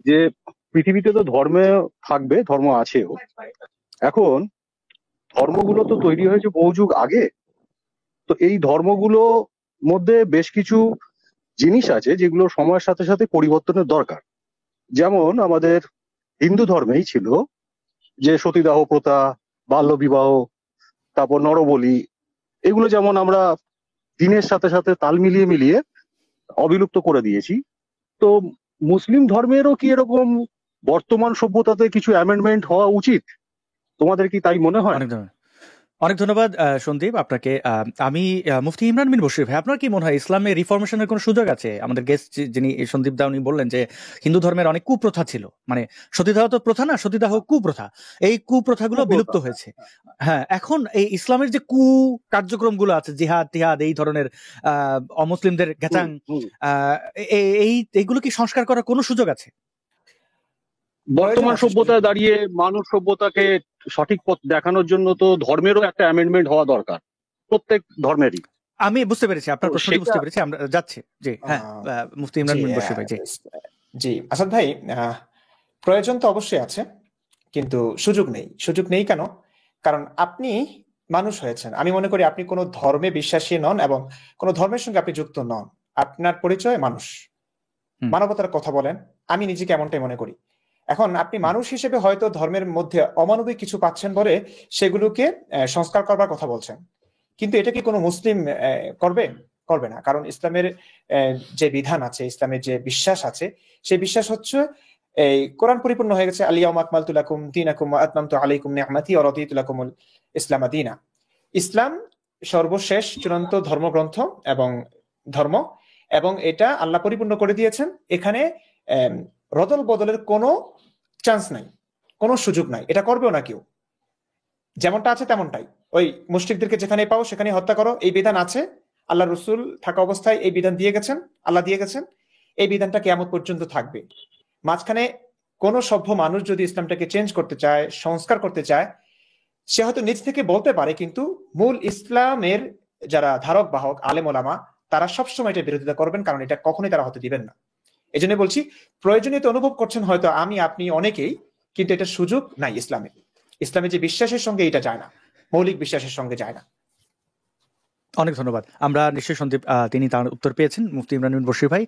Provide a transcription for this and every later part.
যে পৃথিবীতে তো ধর্মে থাকবে, ধর্ম আছেও। এখন ধর্মগুলো তো তৈরি হয়েছে বহু যুগ আগে। তো এই ধর্মগুলো মধ্যে বেশ কিছু জিনিস আছে যেগুলো সময়ের সাথে সাথে পরিবর্তনের দরকার। যেমন আমাদের হিন্দু ধর্মেই ছিল যে সতীদাহ প্রথা, বাল্য বিবাহ, তারপর নরবলি, এগুলো যেমন আমরা দিনের সাথে সাথে তাল মিলিয়ে মিলিয়ে অবিলুপ্ত করে দিয়েছি। তো মুসলিম ধর্মেরও কি এরকম বর্তমান সভ্যতাতে কিছু অ্যামেন্ডমেন্ট হওয়া উচিত? তোমাদের কি তাই মনে হয়? অনেক ধন্যবাদ, অনেক ধন্যবাদ সন্দীপ আপনাকে। আমি মুফতি ইমরান বিন বশির ভাই, আপনার কি মনে হয় ইসলামে রিফরমেশনের কোনো সুযোগ আছে? আমাদের গেস্ট যিনি সন্দীপ দা, উনি বললেন যে হিন্দু ধর্মের অনেক কুপ্রথা ছিল, মানে সতীদাহ তো প্রথা না, সতীদাহ কুপ্রথা, এই কুপ্রথাগুলো বিলুপ্ত হয়েছে। হ্যাঁ, এখন এই ইসলামের যে কার্যক্রমগুলো আছে, জিহাদ টিহাদ, এই ধরনের অমুসলিমদের গ্যাচাং, এইগুলো কি সংস্কার করার কোনো সুযোগ আছে? বর্তমান সভ্যতায় দাঁড়িয়ে মানব সভ্যতাকে সঠিক পথ দেখানোর জন্য তো ধর্মেরও একটা অ্যামেন্ডমেন্ট হওয়া দরকার, প্রত্যেক ধর্মেরই। আমি বুঝতে পেরেছি আপনার প্রশ্নটি, বুঝতে পেরেছি, আমরা যাচ্ছি। জি হ্যাঁ, মুফতি ইমরান বিন বশির ভাই। জি আসাদ ভাই, প্রয়োজন তো অবশ্যই আছে, কিন্তু সুযোগ নেই। সুযোগ নেই কেন? কারণ আপনি মানুষ হয়েছেন, আমি মনে করি আপনি কোনো ধর্মে বিশ্বাসী নন এবং কোনো ধর্মের সঙ্গে আপনি যুক্ত নন। আপনার পরিচয় মানুষ, মানবতার কথা বলেন, আমি নিজেকে এমনটাই মনে করি। এখন আপনি মানুষ হিসেবে হয়তো ধর্মের মধ্যে অমানবিক কিছু পাচ্ছেন বলে সেগুলোকে সংস্কার করবার কথা বলছেন, কিন্তু এটা কি কোনো মুসলিম করবে? করবে না। কারণ ইসলামের যে বিধান আছে, ইসলামের যে বিশ্বাস আছে, সেই বিশ্বাস হচ্ছে এই কোরআন পরিপূর্ণ হয়ে গেছে, আলিয়াউমা আকমালতু লাকুম দীনাকুম ওয়া আতমামতু আলাইকুম নি'মাতি ওয়া রাদিতু লাকুমুল ইসলাম দীনা। ইসলাম সর্বশেষ চূড়ান্ত ধর্মগ্রন্থ এবং ধর্ম, এবং এটা আল্লাহ পরিপূর্ণ করে দিয়েছেন। এখানে রদল বদলের কোনো চান্স নাই, কোনো সুযোগ নাই, এটা করবেও না কেউ। যেমনটা আছে তেমনটাই, ওই মুশরিকদেরকে যেখানে পাও সেখানে হত্যা করো, এই বিধান আছে। আল্লাহ রসুল থাকা অবস্থায় এই বিধান দিয়ে গেছেন, আল্লাহ দিয়ে গেছেন। এই বিধানটা কিয়ামত পর্যন্ত থাকবে। মাঝখানে কোন সভ্য মানুষ যদি ইসলামটাকে চেঞ্জ করতে চায়, সংস্কার করতে চায়, সে হয়তো নিজ থেকে বলতে পারে, কিন্তু মূল ইসলামের যারা ধারক বাহক আলেম ওলামা, তারা সবসময় এটা বিরোধিতা করবেন, কারণ এটা কখনোই তারা হতে দিবেন না। এই জন্য বলছি, প্রয়োজনীয়তা অনুভব করছেন হয়তো আমি, আপনি, অনেকেই, কিন্তু এটা সুযোগ নাই ইসলামে। ইসলামের যে বিশ্বাসের সঙ্গে এটা যায় না, মৌলিক বিশ্বাসের সঙ্গে যায় না। অনেক ধন্যবাদ। আমরা নিশ্চয়ই সন্দীপ তিনি তার উত্তর পেয়েছেন। মুফতি ইমরান বিন বশির ভাই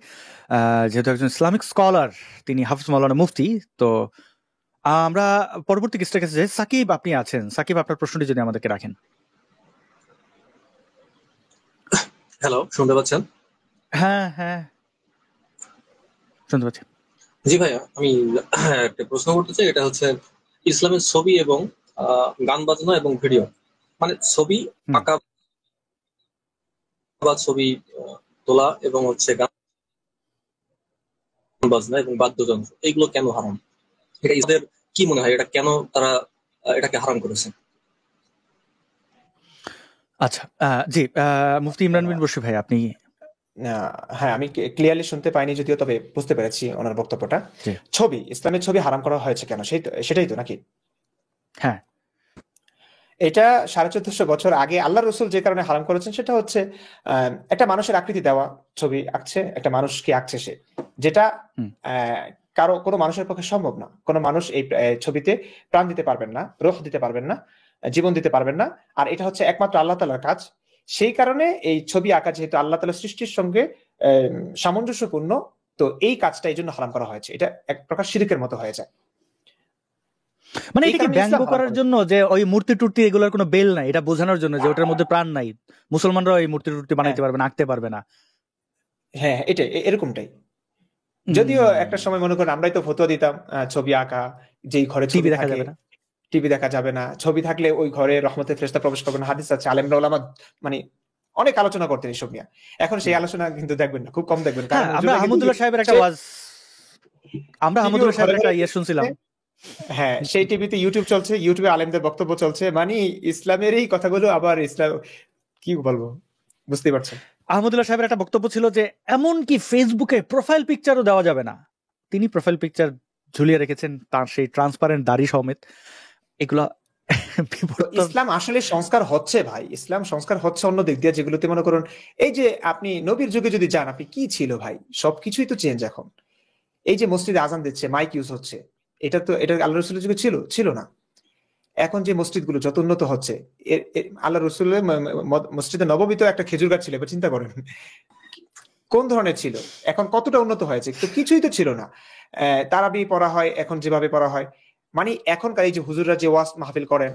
যেহেতু একজন ইসলামিক স্কলার, তিনি হাফিজ মাওলানা মুফতি। তো আমরা পরবর্তী গেস্টের কাছে যাই। সাকিব, আপনি আছেন? সাকিব, আপনার প্রশ্নটি যদি আমাদেরকে রাখেন। হ্যালো, শুনতে পাচ্ছেন? হ্যাঁ হ্যাঁ, শুনতে পাচ্ছি। জি ভাইয়া, আমি একটা প্রশ্ন করতে চাই। এটা হচ্ছে ইসলামের ছবি এবং গান বাজনা এবং ভিডিও, মানে ছবি আঁকা বা ছবি তোলা এবং হচ্ছে গান বাজনা এবং বাদ্যযন্ত্র, এইগুলো কেন হারাম? এটা ইসলামের কি মনে হয়, এটা কেন তারা এটাকে হারাম করেছে? আচ্ছা, জি মুফতি ইমরান বিন বশির ভাই, আপনি। হ্যাঁ, আমি ক্লিয়ারলি শুনতে পাইনি যদিও, তবে বুঝতে পেরেছি ওনার বক্তব্যটা। ছবি, ইসলামের ছবি হারাম করা হয়েছে কেন, সেটাই তো নাকি? হ্যাঁ, এটা 1450 বছর আগে আল্লাহ রসুল যে কারণে হারাম করেছেন সেটা হচ্ছে একটা মানুষের আকৃতি দেওয়া, ছবি আঁকছে, একটা মানুষকে আঁকছে সে, যেটা কোনো মানুষের পক্ষে সম্ভব না। কোনো মানুষ এই ছবিতে প্রাণ দিতে পারবেন না, রূহ দিতে পারবেন না, জীবন দিতে পারবেন না। আর এটা হচ্ছে একমাত্র আল্লাহ তাআলার কাজ। সেই কারণে এই ছবি আঁকা যেহেতু আল্লাহ তাআলার সৃষ্টির সঙ্গে সামঞ্জস্যপূর্ণ, তো এই কাজটা এই জন্য হারাম করা হয়েছে। এটা এক প্রকার শিরকের মতো হয়ে যায়। মানে এটা কি ব্যঙ্গ করার জন্য, যে ওই মূর্তি টুর্তি এগুলোর কোনো বেল নাই, এটা বোঝানোর জন্য যে ওটার মধ্যে প্রাণ নাই, মুসলমানরা ওই মূর্তি টুর্তি বানাইতে পারবে না, আঁকতে পারবে না? হ্যাঁ, এটা এরকমটাই। যদিও একটা সময় মনে করেন আমরাই তো ফতোয়া দিতাম ছবি আঁকা, যেই ঘরে ছবি দেখা যাবে না, টিভি দেখা যাবে না, ছবি থাকলে ওই ঘরে রহমতের ফেরেশতা প্রবেশ করবে না, হাদিস আছে, আলেমরা ওলামা মানে অনেক আলোচনা করতেন এইসব নিয়ে। এখন সেই আলোচনা কিন্তু দেখবেন না, খুব কম দেখবেন। কারণ আমরা আহমদুল্লাহ সাহেবের একটা ওয়াজ, আমরা আহমদুল্লাহ সাহেবের একটা ইয়ে শুনছিলাম। হ্যাঁ, সেই টিভিতে ইউটিউব চলছে, ইউটিউবে আলেমদের বক্তব্য চলছে, মানে ইসলামের এই কথাগুলো আবার ইসলাম কি বলবো, বুঝতেই পারছেন। আহমদুল্লাহ সাহেবের একটা বক্তব্য ছিল যে এমন কি ফেসবুকে প্রোফাইল পিকচারও দেওয়া যাবে না। তিনি প্রোফাইল পিকচার ঝুলিয়ে রেখেছেন তার সেই ট্রান্সপারেন্ট দাড়ি সমেত। এগুলা ইসলাম আসলে সংস্কার হচ্ছে ভাই, ইসলাম সংস্কার হচ্ছে অন্য দিক দিয়ে, যেগুলোতে মনে করুন এই যে আপনি নবীর যুগে যদি যান, আপনি কি ছিল ভাই, সবকিছুই তো চেঞ্জ এখন। এই যে মসজিদে আজান দিচ্ছে, মাইক ইউজ হচ্ছে, এটা আল্লাহ রসুলের যুগে ছিল না। এখন যে মসজিদগুলো যত উন্নত হচ্ছে, আল্লাহ রসুলের মসজিদে নববীতেও একটা খেজুর গাছ ছিল, এবার চিন্তা করেন কোন ধরনের ছিল, এখন কতটা উন্নত হয়েছে। তো কিছুই তো ছিল না। তারাবি পড়া হয় এখন যেভাবে পড়া হয়, মানে এখনকার এই যে হুজুররা যে ওয়াজ মাহফিল করেন,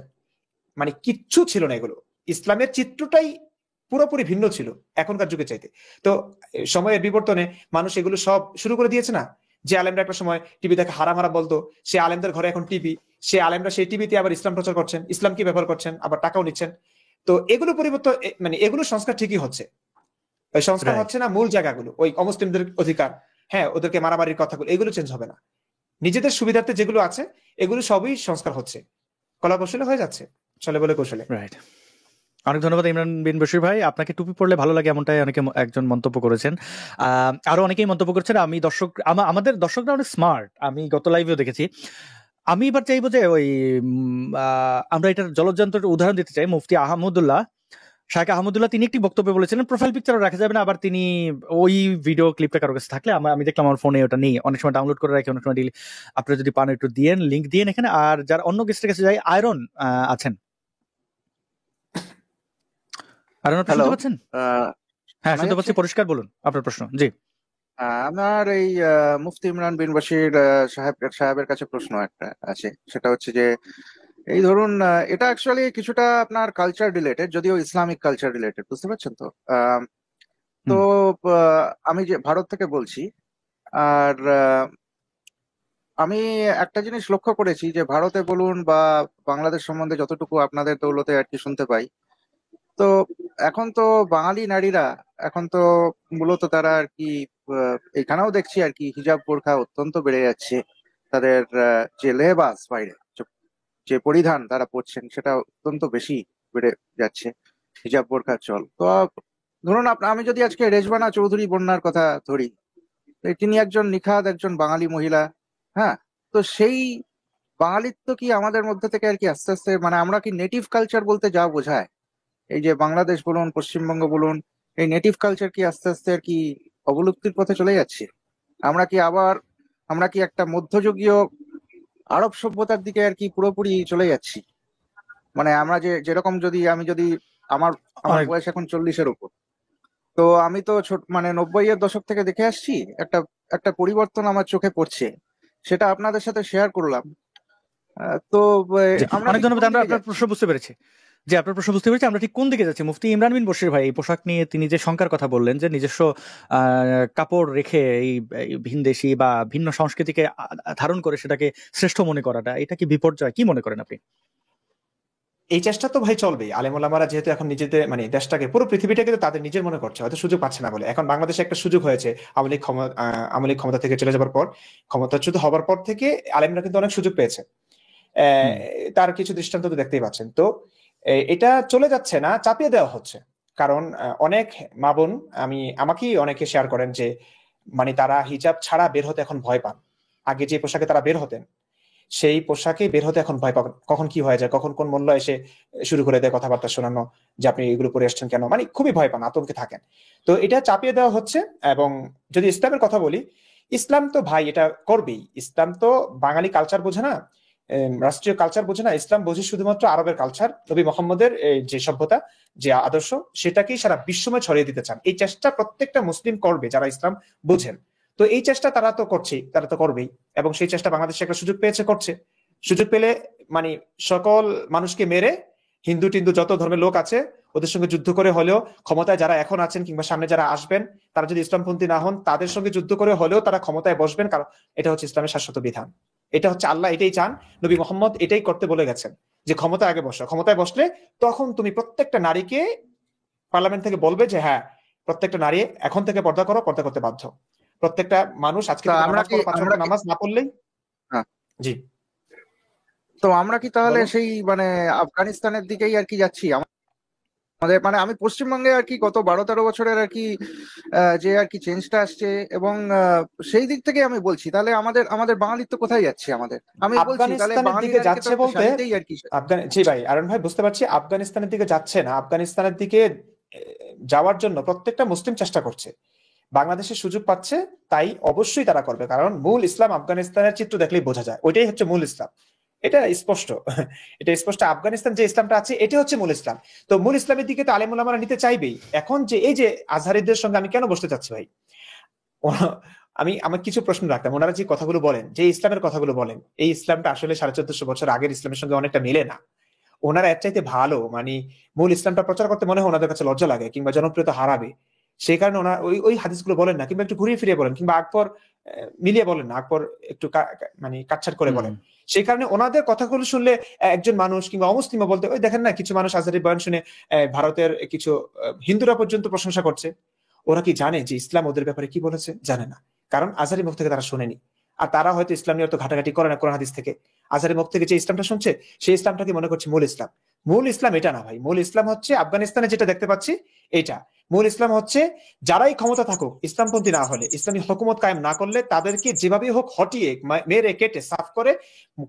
মানে কিচ্ছু ছিল না এগুলো। ইসলামের চিত্রটাই পুরোপুরি ভিন্ন ছিল এখনকার যুগে চাইতে। তো সময়ের বিবর্তনে মানুষ এগুলো সব শুরু করে দিয়েছে না। যে আলেমরা একটা সময় টিভি দেখে হারাম হারাম বলতো, সে আলেমদের ঘরে এখন টিভি, সে আলেমরা সেই টিভিতে আবার ইসলাম প্রচার করছেন, ইসলামকে ব্যবহার করছেন, আবার টাকাও নিচ্ছেন। তো এগুলো পরিবর্তন, মানে এগুলো সংস্কার ঠিকই হচ্ছে, ওই সংস্কার রাইট। হচ্ছে না মূল জায়গাগুলো, ওই অমুসলিমদের অধিকার, হ্যাঁ ওদেরকে মারামারির কথাগুলো, এগুলো চেঞ্জ হবে না। নিজেদের সুবিধার্থে যেগুলো আছে এগুলো সবই সংস্কার হচ্ছে, কলা কৌশলে হয়ে যাচ্ছে, চলে বলে কৌশলে। রাইট। অনেক ধন্যবাদ ইমরান বিন বশির ভাই। আপনাকে টুপি পরলে ভালো লাগে এমনটাই একজন মন্তব্য করেছেন। আরো অনেকেই মন্তব্য করছেন। আমি আমাদের দর্শকরা অনেক স্মার্ট, আমি গত লাইভেও দেখেছি। আমি এবার চাইবো যে ওই আমরা এটার জলযন্ত্রের উদাহরণ দিতে চাই। মুফতি আহমদুল্লাহ, শাইখ আহমদুল্লাহ, তিনি একটি বক্তব্যে বলেছিলেন প্রোফাইল পিকচারও রাখা যাবে না। আবার তিনি ওই ভিডিও ক্লিপটা কারো কাছে থাকলে আমি দেখলাম আমার ফোনে ওটা নেই, অনেক সময় ডাউনলোড করে রাখি, অনেক সময় আপনারা যদি পান একটু দিয়েন, লিঙ্ক দিয়েন এখানে। আর যার অন্য গেস্টের কাছে যাই, আয়রন আছেন, আয়রন আপনি শুনতে পাচ্ছেন? হ্যাঁ শুনতে পাচ্ছি, পরিষ্কার বলুন আপনার প্রশ্ন। জি, আমার এই মুফতি ইমরান বিন বশির সাহেবের কাছে প্রশ্ন একটা আছে, সেটা হচ্ছে যে এই ধরুন এটা অ্যাকচুয়ালি কিছুটা আপনার কালচার রিলেটেড, যদিও ইসলামিক কালচার রিলেটেড, বুঝতে পারছেন তো। তো আমি যে ভারত থেকে বলছি, আর আমি একটা জিনিস লক্ষ্য করেছি যে ভারতে বলুন বা বাংলাদেশ সম্বন্ধে যতটুকু আপনাদের দৌলতে আর কি শুনতে পাই, তো এখন তো বাঙালি নারীরা এখন তো মূলত তারা আর কি এখানেও দেখছি আর কি হিজাব বোরখা অত্যন্ত বেড়ে যাচ্ছে। তাদের যে লেবাস বাইরে যে পরিধান তারা পরছেন সেটা অত্যন্ত বেশি বেড়ে যাচ্ছে, হিজাব বোরখার চল। তো ধরুন আমি যদি আজকে রেজবানা চৌধুরী বন্যার কথা ধরি, তিনি একজন নিখাদ একজন বাঙালি মহিলা, হ্যাঁ। তো সেই বাঙালিত্ব কি আমাদের মধ্যে থেকে আর কি আস্তে আস্তে, মানে আমরা কি নেটিভ কালচার বলতে যা বোঝায়, এই যে বাংলাদেশ বলুন পশ্চিমবঙ্গ বলুন, এই নেটিভ কালচার কি আস্তে আস্তে আর কি অবলুপ্তির পথে চলে যাচ্ছে? আমরা কি একটা মধ্যযুগীয় আরব সভ্যতার দিকে আর কি পুরোপুরি চলে যাচ্ছি? মানে আমরা যেরকম আমি যদি আমার বয়স এখন 40-এর উপর, তো আমি তো মানে 90-এর দশক থেকে দেখে আসছি, একটা পরিবর্তন আমার চোখে পড়ছে, সেটা আপনাদের সাথে শেয়ার করলাম। তো অনেক ধন্যবাদ। আমরা আপনার প্রশ্ন বুঝতে পেরেছি, যে আপনার প্রশ্ন বুঝতে পেরেছি আমরা ঠিক কোন দিকে যাচ্ছি। মুফতি ইমরান বিন বশির ভাই এই পোশাক নিয়ে তিনি যে শঙ্কার কথা বললেন, যে নিজস্ব কাপড় রেখে এই ভিনদেশি বা ভিন্ন সংস্কৃতিকে ধারণ করে সেটাকে শ্রেষ্ঠ মনে করাটা, এটা কি বিপর্যয়, কি মনে করেন আপনি? এই চেষ্টা তো ভাই চলবেই। আলেম ওলামারা যেহেতু এখন নিজেদের মানে দেশটাকে পুরো পৃথিবীটাকে তো তাদের নিজের মনে করছে, হয়তো সুযোগ পাচ্ছে না বলে। এখন বাংলাদেশে একটা সুযোগ হয়েছে আওয়ামী লীগ ক্ষমতা থেকে চলে যাবার পর, ক্ষমতাচ্যুত হবার পর থেকে আলেমরা কিন্তু অনেক সুযোগ পেয়েছে। তার কিছু দৃষ্টান্ত তো দেখতেই পাচ্ছেন। তো এটা চলে যাচ্ছে না, চাপিয়ে দেওয়া হচ্ছে। কারণ অনেক মা বোন আমাকেই অনেকে শেয়ার করেন যে মানে তারা হিজাব ছাড়া বের হতে এখন ভয় পান। আগে যে পোশাকে তারা বের হতেন সেই পোশাকে বের হতে এখন ভয় পান, কখন কি হয়ে যায়, কখন কোন মূল্য এসে শুরু করে দেয় কথাবার্তা শোনানো, যে আপনি এগুলো পরে আসছেন কেন, মানে খুবই ভয় পান, আতঙ্কে থাকেন। তো এটা চাপিয়ে দেওয়া হচ্ছে। এবং যদি ইসলামের কথা বলি, ইসলাম তো ভাই এটা করবেই। ইসলাম তো বাঙালি কালচার বোঝে না, রাষ্ট্রীয় কালচার বোঝে না। ইসলাম বোঝে শুধুমাত্র আরবের কালচার, নবী মোহাম্মদের যে সভ্যতা, যে আদর্শ, সেটাকেই সারা বিশ্বময় ছড়িয়ে দিতে চান। এই চেষ্টা প্রত্যেকটা মুসলিম করবে যারা ইসলাম বোঝেন। তো এই চেষ্টা তারা তো করছেই, তারা তো করবেই। এবং সেই চেষ্টা বাংলাদেশে একটা সুযোগ পেয়েছে, করছে। সুযোগ পেলে মানে সকল মানুষকে মেরে, হিন্দু টিন্দু যত ধর্মের লোক আছে ওদের সঙ্গে যুদ্ধ করে হলেও, ক্ষমতায় যারা এখন আছেন কিংবা সামনে যারা আসবেন তারা যদি ইসলামপন্থী না হন, তাদের সঙ্গে যুদ্ধ করে হলেও তারা ক্ষমতায় বসবেন। কারণ এটা হচ্ছে ইসলামের শাশ্বত বিধান, এটা হচ্ছে আল্লাহ এটাই চান, নবী মোহাম্মদ এটাই করতে বলে গেছেন, যে ক্ষমতায় আগে বসো। ক্ষমতায় বসলে তখন তুমি প্রত্যেকটা নারীকে পার্লামেন্ট থেকে বলবে যে হ্যাঁ প্রত্যেকটা নারী এখন থেকে পর্দা করো, পর্দা করতে বাধ্য। প্রত্যেকটা মানুষ আজকে নামাজ না পড়লেই। জি, তো আমরা কি তাহলে সেই মানে আফগানিস্তানের দিকেই আর কি যাচ্ছি? আমাদের মানে আমি পশ্চিমবঙ্গে আর কি গত 12-13 বছরের আর কি যে আর কি চেঞ্জটা আসছে, এবং সেই দিক থেকে আমি বলছি তাহলে আমাদের বাঙালিত্ব কোথায় যাচ্ছে? আমি বলছি তাহলে দিকে যাচ্ছে বলতে আর কি। জি ভাই আরন ভাই, বুঝতে পারছি আফগানিস্তানের দিকে যাচ্ছে না। আফগানিস্তানের দিকে যাওয়ার জন্য প্রত্যেকটা মুসলিম চেষ্টা করছে। বাংলাদেশের সুযোগ পাচ্ছে, তাই অবশ্যই তারা করবে, কারণ মূল ইসলাম আফগানিস্তানের চিত্র দেখলেই বোঝা যায়, ওইটাই হচ্ছে মূল ইসলাম। এটা স্পষ্ট, এটা স্পষ্ট। আফগানিস্তান যে ইসলামটা আছে এটা হচ্ছে মূল ইসলাম। তো মূল ইসলামের দিকে তো আলেম ওলামারা নিতে চাইবেই। এখন যে এই যে আজহারিদের সঙ্গে আমি কেন বসতে চাচ্ছি ভাই, আমার কিছু প্রশ্ন রাখতাম। ওনারা যে কথাগুলো বলেন, যে ইসলামের কথাগুলো বলেন, এই ইসলামটা আসলে 1450 বছর আগের ইসলামের সঙ্গে অনেকটা মিলে না। ওনারা এর চাইতে ভালো, মানে মূল ইসলামটা প্রচার করতে মনে হয় ওনাদের কাছে লজ্জা লাগে কিংবা জনপ্রিয়তা হারাবে, সেই কারণে ওনারা ওই হাদিসগুলো বলেন না, কিংবা একটু ঘুরিয়ে ফিরিয়ে বলেন, কিংবা আকবর মিলিয়ে বলেন না, আকবর একটু মানে কাটছাট করে বলেন। সেই কারণে ওনাদের কথাগুলো শুনলে একজন মানুষ কিংবা অমুসলিম বলতে, ওই দেখেন না কিছু মানুষ আজহারি বয়ান শুনে ভারতের কিছু হিন্দুরা পর্যন্ত প্রশংসা করছে। ওরা কি জানে যে ইসলাম ওদের ব্যাপারে কি বলেছে? জানে না, কারণ আজহারি মুখ থেকে তারা শোনেনি। আর তারা হয়তো ইসলাম নিয়ে তো ঘাটাঘাটি করে না কোরআন হাদিস থেকে। আজহারি মুখ থেকে যে ইসলামটা শুনছে, সেই ইসলামটাকে মনে করছে মূল ইসলাম। মূল ইসলাম এটা না ভাই। মূল ইসলাম হচ্ছে আফগানিস্তানে যেটা দেখতে পাচ্ছি এটা মূল ইসলাম হচ্ছে, যারাই ক্ষমতা থাকুক ইসলামপন্থী না হলে, ইসলামী হুকুমত কায়েম না করলে, তাদেরকে যেভাবেই হোক হটিয়ে মেরে কেটে সাফ করে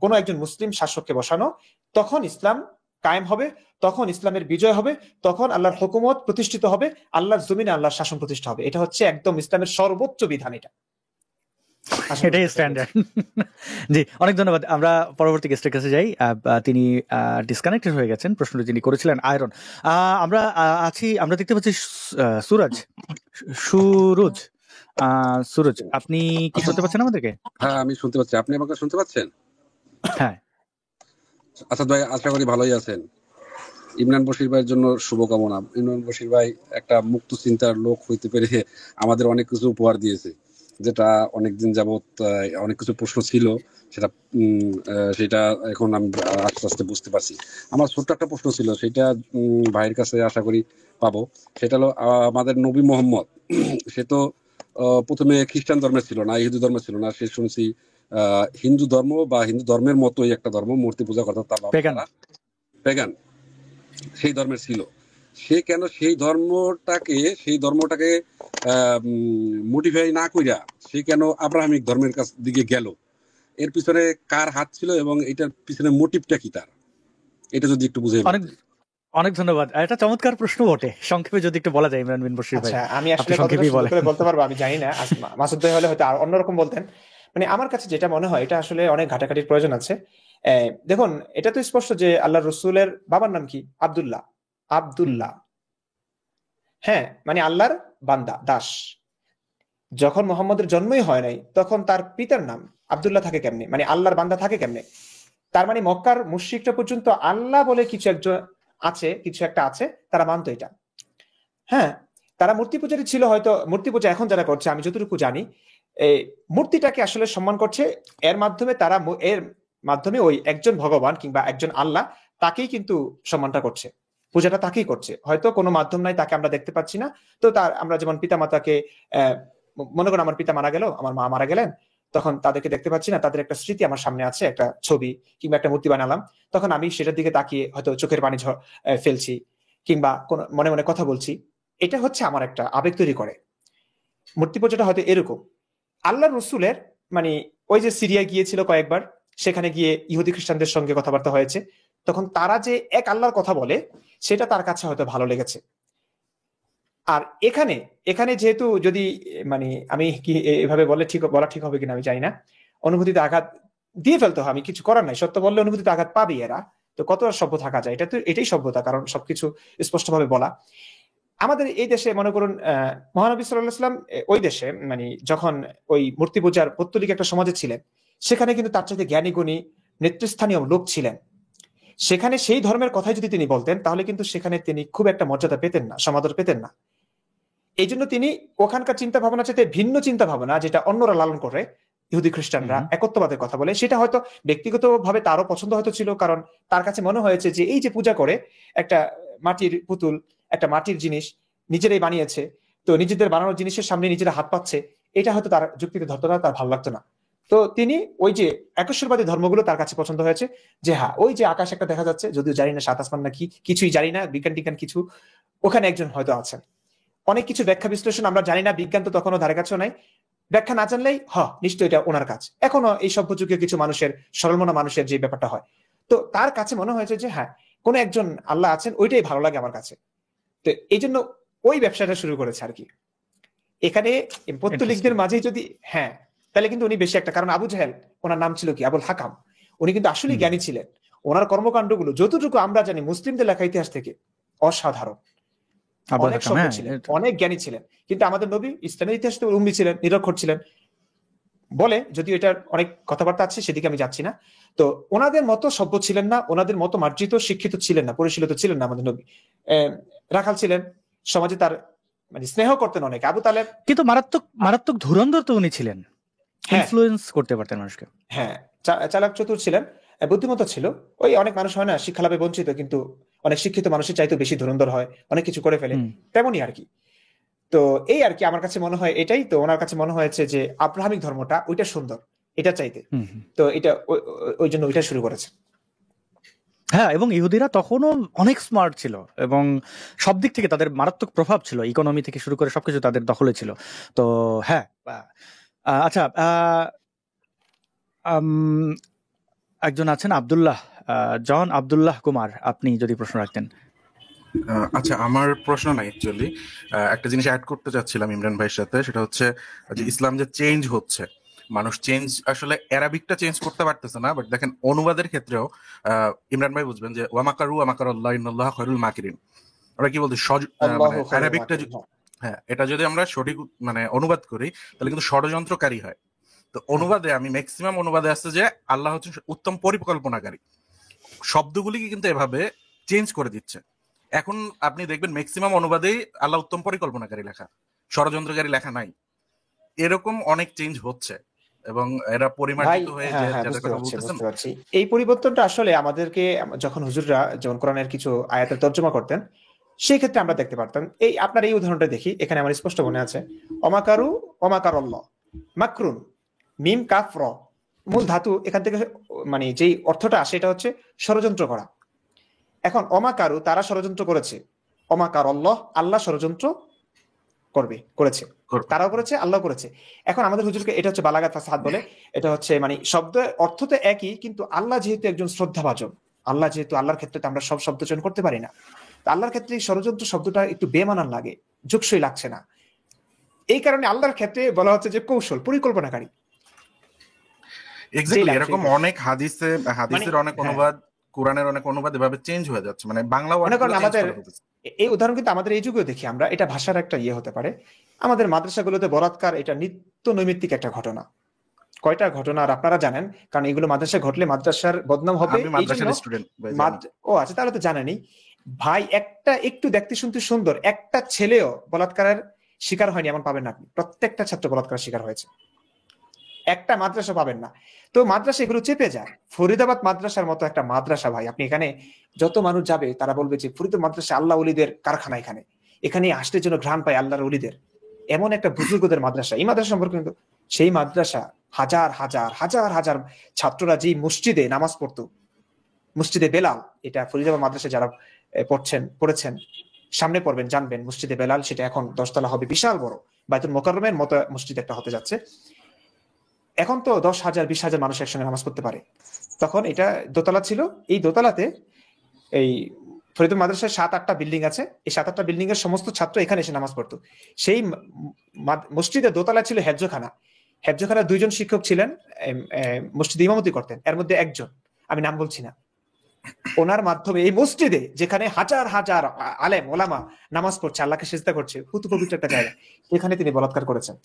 কোনো একজন মুসলিম শাসককে বসানো, তখন ইসলাম কায়েম হবে, তখন ইসলামের বিজয় হবে, তখন আল্লাহর হুকুমত প্রতিষ্ঠিত হবে, আল্লাহর জমিনে আল্লাহর শাসন প্রতিষ্ঠা হবে। এটা হচ্ছে একদম ইসলামের সর্বোচ্চ বিধান। এটাই স্ট্যান্ডার্ড। জি, অনেক ধন্যবাদ। আমরা পরবর্তী গেস্টের কাছে যাই। তিনি ডিসকানেক্টেড হয়ে গেছেন, প্রশ্নটি যিনি করেছিলেন আয়রন। আমরা দেখতে পাচ্ছি সুরজ, আপনি কি শুনতে পাচ্ছেন আমাদেরকে? হ্যাঁ, আমি শুনতে পাচ্ছি। আপনি আমাকে শুনতে পাচ্ছেন? হ্যাঁ। আসাদ ভাই, আশা করি ভালোই আছেন। ইমরান বশির ভাইয়ের জন্য শুভকামনা। ইমরান বশির ভাই একটা মুক্ত চিন্তার লোক হইতে পেরে আমাদের অনেক কিছু উপহার দিয়েছে, যেটা অনেকদিন যাবৎ অনেক কিছু প্রশ্ন ছিল, সেটা এখন আমি আস্তে আস্তে বুঝতে পারছি। আমার ছোট্ট একটা প্রশ্ন ছিল, সেটা ভাইয়ের কাছে আশা করি পাবো। সেটা হলো, আমাদের নবী মোহাম্মদ, সে তো প্রথমে খ্রিস্টান ধর্মের ছিল না, হিন্দু ধর্মের ছিল না। সে শুনছি হিন্দু ধর্ম বা হিন্দু ধর্মের মতোই একটা ধর্ম, মূর্তি পূজা করতো, তার বাবা পেগান, সেই ধর্মের ছিল। সে কেন সেই ধর্মটাকে মোটিফাই না কইরা সে কেন আব্রাহামিক ধর্মের দিকে গেল? এর পিছনে কার হাত ছিল এবং এটার পিছনে মোটিভটা কি তার, এটা যদি একটু বুঝে। অনেক ধন্যবাদ। এটা চমৎকার প্রশ্ন বটে, সংক্ষেপে যদি একটু বলা যায় ইমরান বিন বশির ভাই। আমি আসলে বলতে পারবো আমি জানি না, মাসুদ ভাই হলে হয়তো আর অন্যরকম বলতেন। মানে আমার কাছে যেটা মনে হয়, এটা আসলে অনেক ঘাটাঘাটির প্রয়োজন আছে। দেখুন, এটা তো স্পষ্ট যে আল্লাহ রসুলের বাবার নাম কি? আব্দুল্লাহ। হ্যাঁ, মানে আল্লাহর বান্দা, দাস। যখন মোহাম্মদের জন্মই হয় নাই, তখন তার পিতার নাম আব্দুল্লাহ থাকে কেমনে? মানে আল্লাহর বান্দা থাকে কেমনে? তার মানে মক্কার মুশরিকরা পর্যন্ত আল্লাহ বলে কিছু একটা আছে, তারা মানতো এটা। হ্যাঁ, তারা মূর্তি পূজারই ছিল হয়তো। মূর্তি পূজা এখন যারা করছে, আমি যতটুকু জানি, মূর্তিটাকে আসলে সম্মান করছে। এর মাধ্যমে ওই একজন ভগবান কিংবা একজন আল্লাহ, তাকেই কিন্তু সম্মানটা করছে, পূজাটা তাকেই করছে। হয়তো কোনো মাধ্যম নাই, তাকে আমরা দেখতে পাচ্ছি না। তো আমরা যেমন পিতা মাতাকে, মনে করেন আমার পিতা মারা গেল, আমার মা মারা গেলেন, তখন তাদেরকে দেখতে পাচ্ছি না, তাদের একটা স্মৃতি আমার সামনে আছে, একটা ছবি কিংবা একটা মূর্তি বানালাম, তখন আমি সেটার দিকে তাকিয়ে হয়তো চোখের পানি ফেলছি কিংবা মনে মনে কথা বলছি। এটা হচ্ছে আমার একটা আবেগ তৈরি করে। মূর্তি পূজাটা হয়তো এরকম। আল্লাহ রসুলের, মানে ওই যে সিরিয়া গিয়েছিল কয়েকবার, সেখানে গিয়ে ইহুদি খ্রিস্টানদের সঙ্গে কথাবার্তা হয়েছে, তখন তারা যে এক আল্লাহর কথা বলে, সেটা তার কাছে হয়তো ভালো লেগেছে। আর এখানে যেহেতু, যদি মানে আমি কি এভাবে বলা ঠিক হবে কিনা আমি জানি না, অনুভূতিতে আঘাত দিয়ে ফেলতে হয়, আমি কিছু করার নাই। সত্য বললে অনুভূতিতে আঘাত পাবে এরা, তো কত সভ্য থাকা যায়? এটাই সভ্যতা, কারণ সবকিছু স্পষ্টভাবে বলা। আমাদের এই দেশে মনে করুন, মহানবী সাল্লাল্লাহু আলাইহি ওয়াসাল্লাম ওই দেশে, মানে যখন ওই মূর্তি পূজার পৌত্তলিক একটা সমাজে ছিলেন, সেখানে কিন্তু তার চাইতে জ্ঞানী গুণী নেতৃস্থানীয় লোক ছিলেন। সেখানে সেই ধর্মের কথাই যদি তিনি বলতেন, তাহলে কিন্তু সেখানে তিনি খুব একটা মর্যাদা পেতেন না, সমাদর পেতেন না। এই জন্য তিনি ওখানকার চিন্তা ভাবনা চাইতে ভিন্ন চিন্তা ভাবনা, যেটা অন্যরা লালন করে, ইহুদি খ্রিস্টানরা একত্ববাদের কথা বলে, সেটা হয়তো ব্যক্তিগতভাবে তারও পছন্দ হয়তো ছিল। কারণ তার কাছে মনে হয়েছে যে এই যে পূজা করে, একটা মাটির পুতুল, একটা মাটির জিনিস নিজেরাই বানিয়েছে, তো নিজেদের বানানোর জিনিসের সামনে নিজেরা হাত পাচ্ছে, এটা হয়তো তার যুক্তিতে ধরতো না, তার ভালো লাগতো না। তো তিনি ওই যে একেশ্বরবাদী ধর্মগুলো তার কাছে পছন্দ হয়েছে, যে হ্যাঁ, ওই যে আকাশ একটা দেখা যাচ্ছে, যদিও জানি না সাত আসমান না কি, কিছুই জানি না, বিজ্ঞান টিজ্ঞান কিছু, ওখানে একজন হয়তো আছেন। অনেক কিছু ব্যাখ্যা বিশ্লেষণ আমরা জানি না, বিজ্ঞান তো তখনও ধারে কাছেও নাই, ব্যাখ্যা না জানলেই নিশ্চয়ই এটা ওনার কাজ। এখনো এই সভ্য যুগে কিছু মানুষের, সরলমনা মানুষের যে ব্যাপারটা হয়, তো তার কাছে মনে হয়েছে যে হ্যাঁ, কোন একজন আল্লাহ আছেন, ওইটাই ভালো লাগে আমার কাছে। তো এই জন্য ওই ব্যবসাটা শুরু করেছে আর কি। এখানে পত্তলিকদের মাঝে যদি তাহলে কিন্তু উনি বেশি একটা, কারণ আবু জাহেল ওনার নাম ছিল কি আবুল হাকাম, উনি কিন্তু আসলে জ্ঞানী ছিলেন। ওনার কর্মকাণ্ডগুলো যতটুকু আমরা জানি মুসলিমদের লেখা ইতিহাস থেকে অসাধারণ, অনেক সভ্য ছিলেন, অনেক জ্ঞানী ছিলেন। কিন্তু আমাদের নবী ইসলামের ইতিহাস তো উম্মি ছিলেন, নিরক্ষর ছিলেন বলে, যদিও এটার অনেক কথাবার্তা আছে, সেদিকে আমি যাচ্ছি না। তো ওনাদের মতো সভ্য ছিলেন না, ওনাদের মতো মার্জিত শিক্ষিত ছিলেন না, পরিশীলিত ছিলেন না আমাদের নবী। রাখাল ছিলেন, সমাজে তার মানে স্নেহ করতেন অনেক। আবু তালেব কিন্তু মারাত্মক ধুরন্ধর তো উনি ছিলেন, ইনফ্লুয়েন্স করতে পারতেন মানুষকে। চালাক চতুর ছিলেন, বুদ্ধিমত্তা ছিল। ওই অনেক মানুষ হয় না শিক্ষা লাভে বঞ্চিত, কিন্তু অনেক শিক্ষিত মানুষের চাইতে বেশি ধুরন্ধর হয়, অনেক কিছু করে ফেলে, তেমনই আর কি। তো এই আর কি আমার কাছে মনে হয় এটাই। তো ওনার কাছে মনে হয়েছে যে আব্রাহামিক ধর্মটা ওইটা সুন্দর, এটা চাইতে, তো এটা ওই জন্য ওইটা শুরু করেছে। হ্যাঁ, এবং ইহুদিরা তখনও অনেক স্মার্ট ছিল এবং সব দিক থেকে তাদের মারাত্মক প্রভাব ছিল, ইকোনমি থেকে শুরু করে সবকিছু তাদের দখলে ছিল। তো হ্যাঁ, আচ্ছা, একজন আছেন আব্দুল্লাহ, জন আব্দুল্লাহ কুমার, আপনি যদি প্রশ্ন রাখতেন। আচ্ছা, আমার প্রশ্ন না, অ্যাকচুয়ালি একটা জিনিস অ্যাড করতে চাচ্ছিলাম ইমরান ভাইয়ের সাথে, সেটা হচ্ছে যে ইসলাম যে চেঞ্জ হচ্ছে, মানুষ চেঞ্জ আসলে অ্যারাবিকটা চেঞ্জ করতে পারতেছে না, বাট দেখেন অনুবাদের ক্ষেত্রেও ইমরান ভাই বুঝবেন যে ওয়ামাকারু ওয়ামাকারাল্লাহু ইন্নাল্লাহা খায়রুল মাকিরিন, আমরা কি বলছি অ্যারাবিকটা, এটা যদি আমরা সঠিক মানে অনুবাদ করি তাহলে কিন্তু ষড়যন্ত্রকারী হয়। তো অনুবাদে আমি ম্যাক্সিমাম অনুবাদে আছে যে আল্লাহ হচ্ছেন উত্তম পরিকল্পনাকারী, শব্দগুলিকে কিন্তু এভাবে চেঞ্জ করে দিচ্ছে। এখন আপনি দেখবেন ম্যাক্সিমাম অনুবাদেই আল্লাহ উত্তম পরিকল্পনাকারী লেখা, ষড়যন্ত্রকারী লেখা নাই। এরকম অনেক চেঞ্জ হচ্ছে এবং এরা পরিমার্জিত হয়ে যায়। এই পরিবর্তনটা আসলে আমাদেরকে যখন হুজুররা যখন কোরআনের কিছু আয়াতের তর্জমা করতেন, সেই ক্ষেত্রে আমরা দেখতে পারতাম। এই আপনার এই উদাহরণটা দেখি, এখানে আমার স্পষ্ট মনে আছে, অমাকারু অমাকারাল্লাহ মাকরুন, মিম কাফ র, মূল ধাতু এখান থেকে মানে যেই অর্থটা আসে এটা হচ্ছে ষড়যন্ত্র করা। এখন অমাকারু, তারা ষড়যন্ত্র করেছে, অমাকারাল্লাহ, আল্লাহ ষড়যন্ত্র করেছে, তারাও করেছে, আল্লাহ করেছে। এখন আমাদের হুজুরকে এটা হচ্ছে বালাগাত ফাসাদ বলে, এটা হচ্ছে মানে শব্দ অর্থ তো একই, কিন্তু আল্লাহ যেহেতু একজন শ্রদ্ধাভাজন, আল্লাহ যেহেতু, আল্লাহর ক্ষেত্রে আমরা সব শব্দ চয়ন করতে পারি না, আল্লাহর ক্ষেত্রে ষড়যন্ত্র শব্দটা একটু বেমানান লাগে, যোগসই লাগছে না। এই কারণে আল্লাহর ক্ষেত্রে বলা হচ্ছে যে কৌশল, পরিকল্পনাকারী। এক্স্যাক্টলি, এরকম অনেক হাদিসের অনেক অনুবাদ, কোরআনের অনেক অনুবাদ এভাবে চেঞ্জ হয়ে যাচ্ছে, মানে বাংলা আমাদের এই উদাহরণ কিন্তু আমাদের এই যুগেও দেখি আমরা, এটা ভাষার একটা ইয়ে হতে পারে। আমাদের মাদ্রাসাগুলোতে বলাৎকার এটা নিত্য নৈমিত্তিক একটা ঘটনা। কয়টা ঘটনা আর আপনারা জানেন, কারণ এগুলো মাদ্রাসায় ঘটলে মাদ্রাসার বদনাম হবে। ও আচ্ছা, তাহলে তো জানেনই ভাই, একটা একটু দেখতে শুনতে সুন্দর একটা ছেলেও বলাৎকারের শিকার হয়নি এমন পাবেন না আপনি। প্রত্যেকটা ছাত্র বলাৎকারের শিকার হয়েছে, একটা মাদ্রাসা পাবেন না। তো মাদ্রাসা এগুলো চেপে যায়। ফরিদাবাদ মাদ্রাসার মতো একটা মাদ্রাসা ভাই, আপনি এখানে যত মানুষ যাবে তারা বলবে যে ফরিদাবাদ মাদ্রাসা আল্লাহ ওলিদের কারখানা, এখানে আসতে জন্য ঘ্রাণ পায় আল্লাহর ওলিদের, এমন একটা বুজুর্গদের মাদ্রাসা। এই মাদ্রাসা সম্পর্কে কিন্তু, সেই মাদ্রাসা হাজার হাজার হাজার হাজার ছাত্ররা যেই মসজিদে নামাজ পড়তো, মসজিদে বেলাল, এটা ফরিদাবাদ মাদ্রাসা যারা পড়েছেন সামনে পড়বেন জানবেন, মসজিদে বেলাল সেটা এখন 10 তলা হবে, বিশাল বড়, বাইতুল মোকাররমের মতো মসজিদ একটা হতে যাচ্ছে। এখন তো 10,000 20,000 মানুষ একসঙ্গে নামাজ পড়তে পারে। তখন এটা দোতলা ছিল, এই দোতলাতে এই ফরিদাবাদ মাদ্রাসায় 7-8টা বিল্ডিং আছে, এই 7-8টা বিল্ডিং এর সমস্ত ছাত্র এখানে এসে নামাজ পড়তো। সেই মসজিদের দোতলা ছিল হেফজখানা, হেফজখানার 2 জন শিক্ষক ছিলেন, মসজিদে ইমামতি করতেন। এর মধ্যে একজন, আমি নাম বলছি না, ওনার মাধ্যমে এই মসজিদে যেখানে হাজার হাজার আলেম ওলামা নামাজ পড়ছে, আল্লাহকে সিজদা করছে, পুতু পবিত্র একটা জায়গা, এখানে তিনি বলাৎকার করেছেন।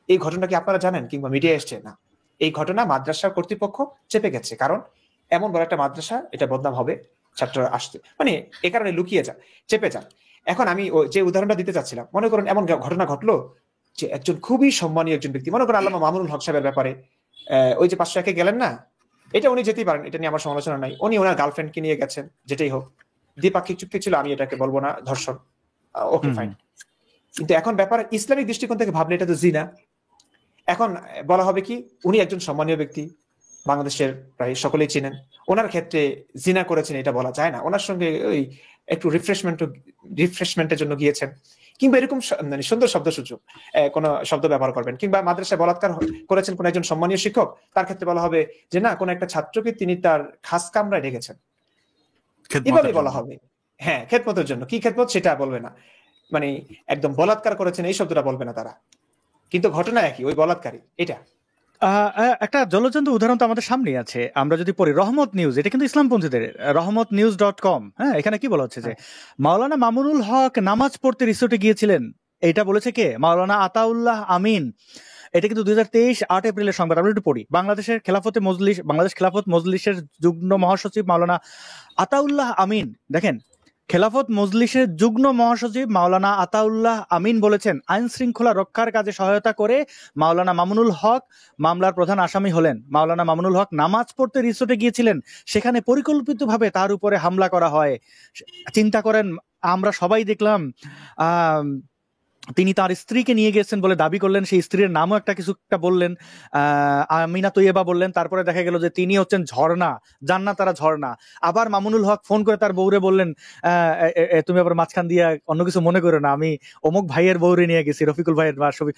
এই ঘটনা কি আপনারা জানেন কিংবা মিডিয়া এসছে? না, এই ঘটনা মাদ্রাসা কর্তৃপক্ষ চেপে গেছে, কারণ এমন বড় একটা মাদ্রাসা, এটা বদনাম হবে, ছাত্ররা আসছে, মানে এ কারণে লুকিয়ে যান, চেপে যান। এখন আমি যে উদাহরণটা দিতে চাচ্ছিলাম, মনে করেন এমন ঘটনা ঘটলো যে একজন খুবই সম্মানীয় একজন ব্যক্তি, মনে করেন আল্লামা মামুনুল হক সাহেবের ব্যাপারে, ওই যে 501-এ গেলেন না, এটা উনি যেতেই পারেন, এটা নিয়ে আমার সমালোচনা নাই, উনি ওনার গার্লফ্রেন্ডকে নিয়ে গেছেন, যেটাই হোক, দ্বিপাক্ষিক চুক্তি ছিল, আমি এটাকে বলবো না ধর্ষণ, ওকে ফাইন। কিন্তু এখন ব্যাপার ইসলামিক দৃষ্টিকোণ থেকে ভাবলে এটা তো জিনা। এখন বলা হবে কি, উনি একজন সম্মানীয় ব্যক্তি, বাংলাদেশের প্রায় সকলেই চিনেন, ওনার ক্ষেত্রে জিনা করেছেন এটা বলা যায় না। ওনার সঙ্গে ওই একটু রিফ্রেশমেন্টের জন্য গিয়েছেন, কিংবা এরকম মানে সুন্দর শব্দসূচক কোনো শব্দ ব্যবহার করবেন, কিংবা মাদ্রাসায় বলাৎকার করেছেন কোন একজন সম্মানীয় শিক্ষক, তার ক্ষেত্রে বলা হবে যে না, কোন একটা ছাত্রকে তিনি তার খাস কামরায় রেখেছেন, এভাবে বলা হবে। খেদমতের জন্য, কি খেদমত সেটা বলবে না, মানে একদম বলাৎকার করেছেন এই শব্দটা বলবে না তারা। কিন্তু ঘটনা একই, ওই বলাৎকারী। এটা একটা জ্বলজ্জন্ত উদাহরণ তো আমাদের সামনেই আছে, আমরা যদি পড়ি রহমত নিউজ, এটা কিন্তু ইসলামপন্থীদের, রহমতনিউজ.com। হ্যাঁ, এখানে কি বলা হচ্ছে যে মাওলানা মামুনুল হক নামাজ পড়তে রিসোর্টে গিয়েছিলেন। এটা বলেছে কে? মাওলানা আতাউল্লাহ আমিন। এটা কিন্তু 2023 8 এপ্রিলের সংবাদ। আমরা একটু পড়ি। বাংলাদেশ খেলাফত মজলিসের যুগ্ম মহাসচিব মাওলানা আতাউল্লাহ আমিন, দেখেন, খেলাফত মজলিসের যুগ্ম মহাসচিব মাওলানা আতাউল্লাহ আমিন বলেছেন, আইন শৃঙ্খলা রক্ষার কাজে সহায়তা করে মাওলানা মামুনুল হক মামলার প্রধান আসামি হলেন। মাওলানা মামুনুল হক নামাজ পড়তে রিসোর্টে গিয়েছিলেন, সেখানে পরিকল্পিতভাবে তার উপরে হামলা করা হয়। চিন্তা করেন, আমরা সবাই দেখলাম তিনি তার স্ত্রীকে নিয়ে গেছেন বলে দাবি করলেন, সেই স্ত্রীর নামও একটা বললেন, আমিনা তৈয়বা বললেন। তারপরে দেখা গেল যে তিনি হচ্ছেন ঝর্ণা, জান্নাতারা ঝর্ণা। আবার মামুনুল হক ফোন করে তার বউরে বললেন, তুমি আবার মাঝখান দিয়ে অন্য কিছু মনে করো না, আমি অমুক ভাইয়ের বউরে নিয়ে গেছি, রফিকুল ভাইয়ের বা সবই।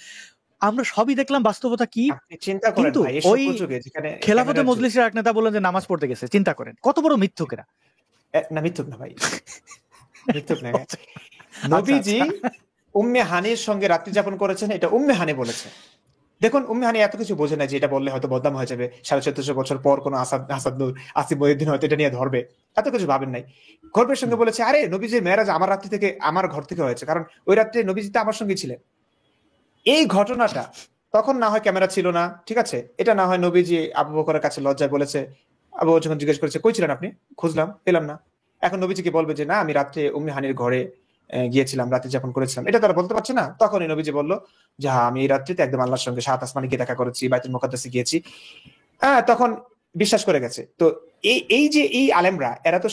আমরা সবই দেখলাম, বাস্তবতা কি? চিন্তা করেন কিন্তু ভাই, এসব ওই সুযোগে যেখানে খেলাফতে মজলিসের এক নেতা বললেন যে নামাজ পড়তে গেছে। চিন্তা করেন কত বড় মিথ্যুকেরা। না, মিথ্যুক না ভাই, মিথ্যুক না। নবীজি উম্মে হানির সঙ্গে রাত্রি যাপন করেছেন, এটা উম্মে হানি বলেছে। দেখুন, উম্মে হানি এত কিছু বোঝে না যে এটা বললে হয়তো বদনাম হয়ে যাবে, 1450 বছর পর কোনো আসাদুর আসিফ মহিউদ্দিন হয়তো এটা নিয়ে ধরবে, এত কিছু ভাবেন নাই। গর্বের সঙ্গে বলেছে, আরে নবীজির মেরাজ আমার রাত্রি থেকে, আমার ঘর থেকে হয়েছে, কারণ ওই রাত্রে নবীজি তো আমার সঙ্গে ছিলেন। এই ঘটনাটা তখন না হয় ক্যামেরা ছিল না, ঠিক আছে, এটা না হয় নবীজি আবু বকরের কাছে লজ্জায় বলেছে। আবু বকর যখন জিজ্ঞেস করেছে কই ছিলেন আপনি, খুঁজলাম পেলাম না, এখন নবীজিকে বলবে যে না আমি রাত্রে উম্মে হানির ঘরে গিয়েছিলাম, রাত্রি যাপন করেছিলাম, এটা তারা বলতে পারছে না। তখনই নবীজি বলল যে হ্যাঁ, আমি এই রাত্রিতে একদম আল্লাহর সঙ্গে 7 আসমানে গিয়ে দেখা করেছি, বাইতুল মুকাদ্দাসে গিয়েছি। তখন বিশ্বাস করে গেছে। তো এই যে এই আলেমরা, এরা তো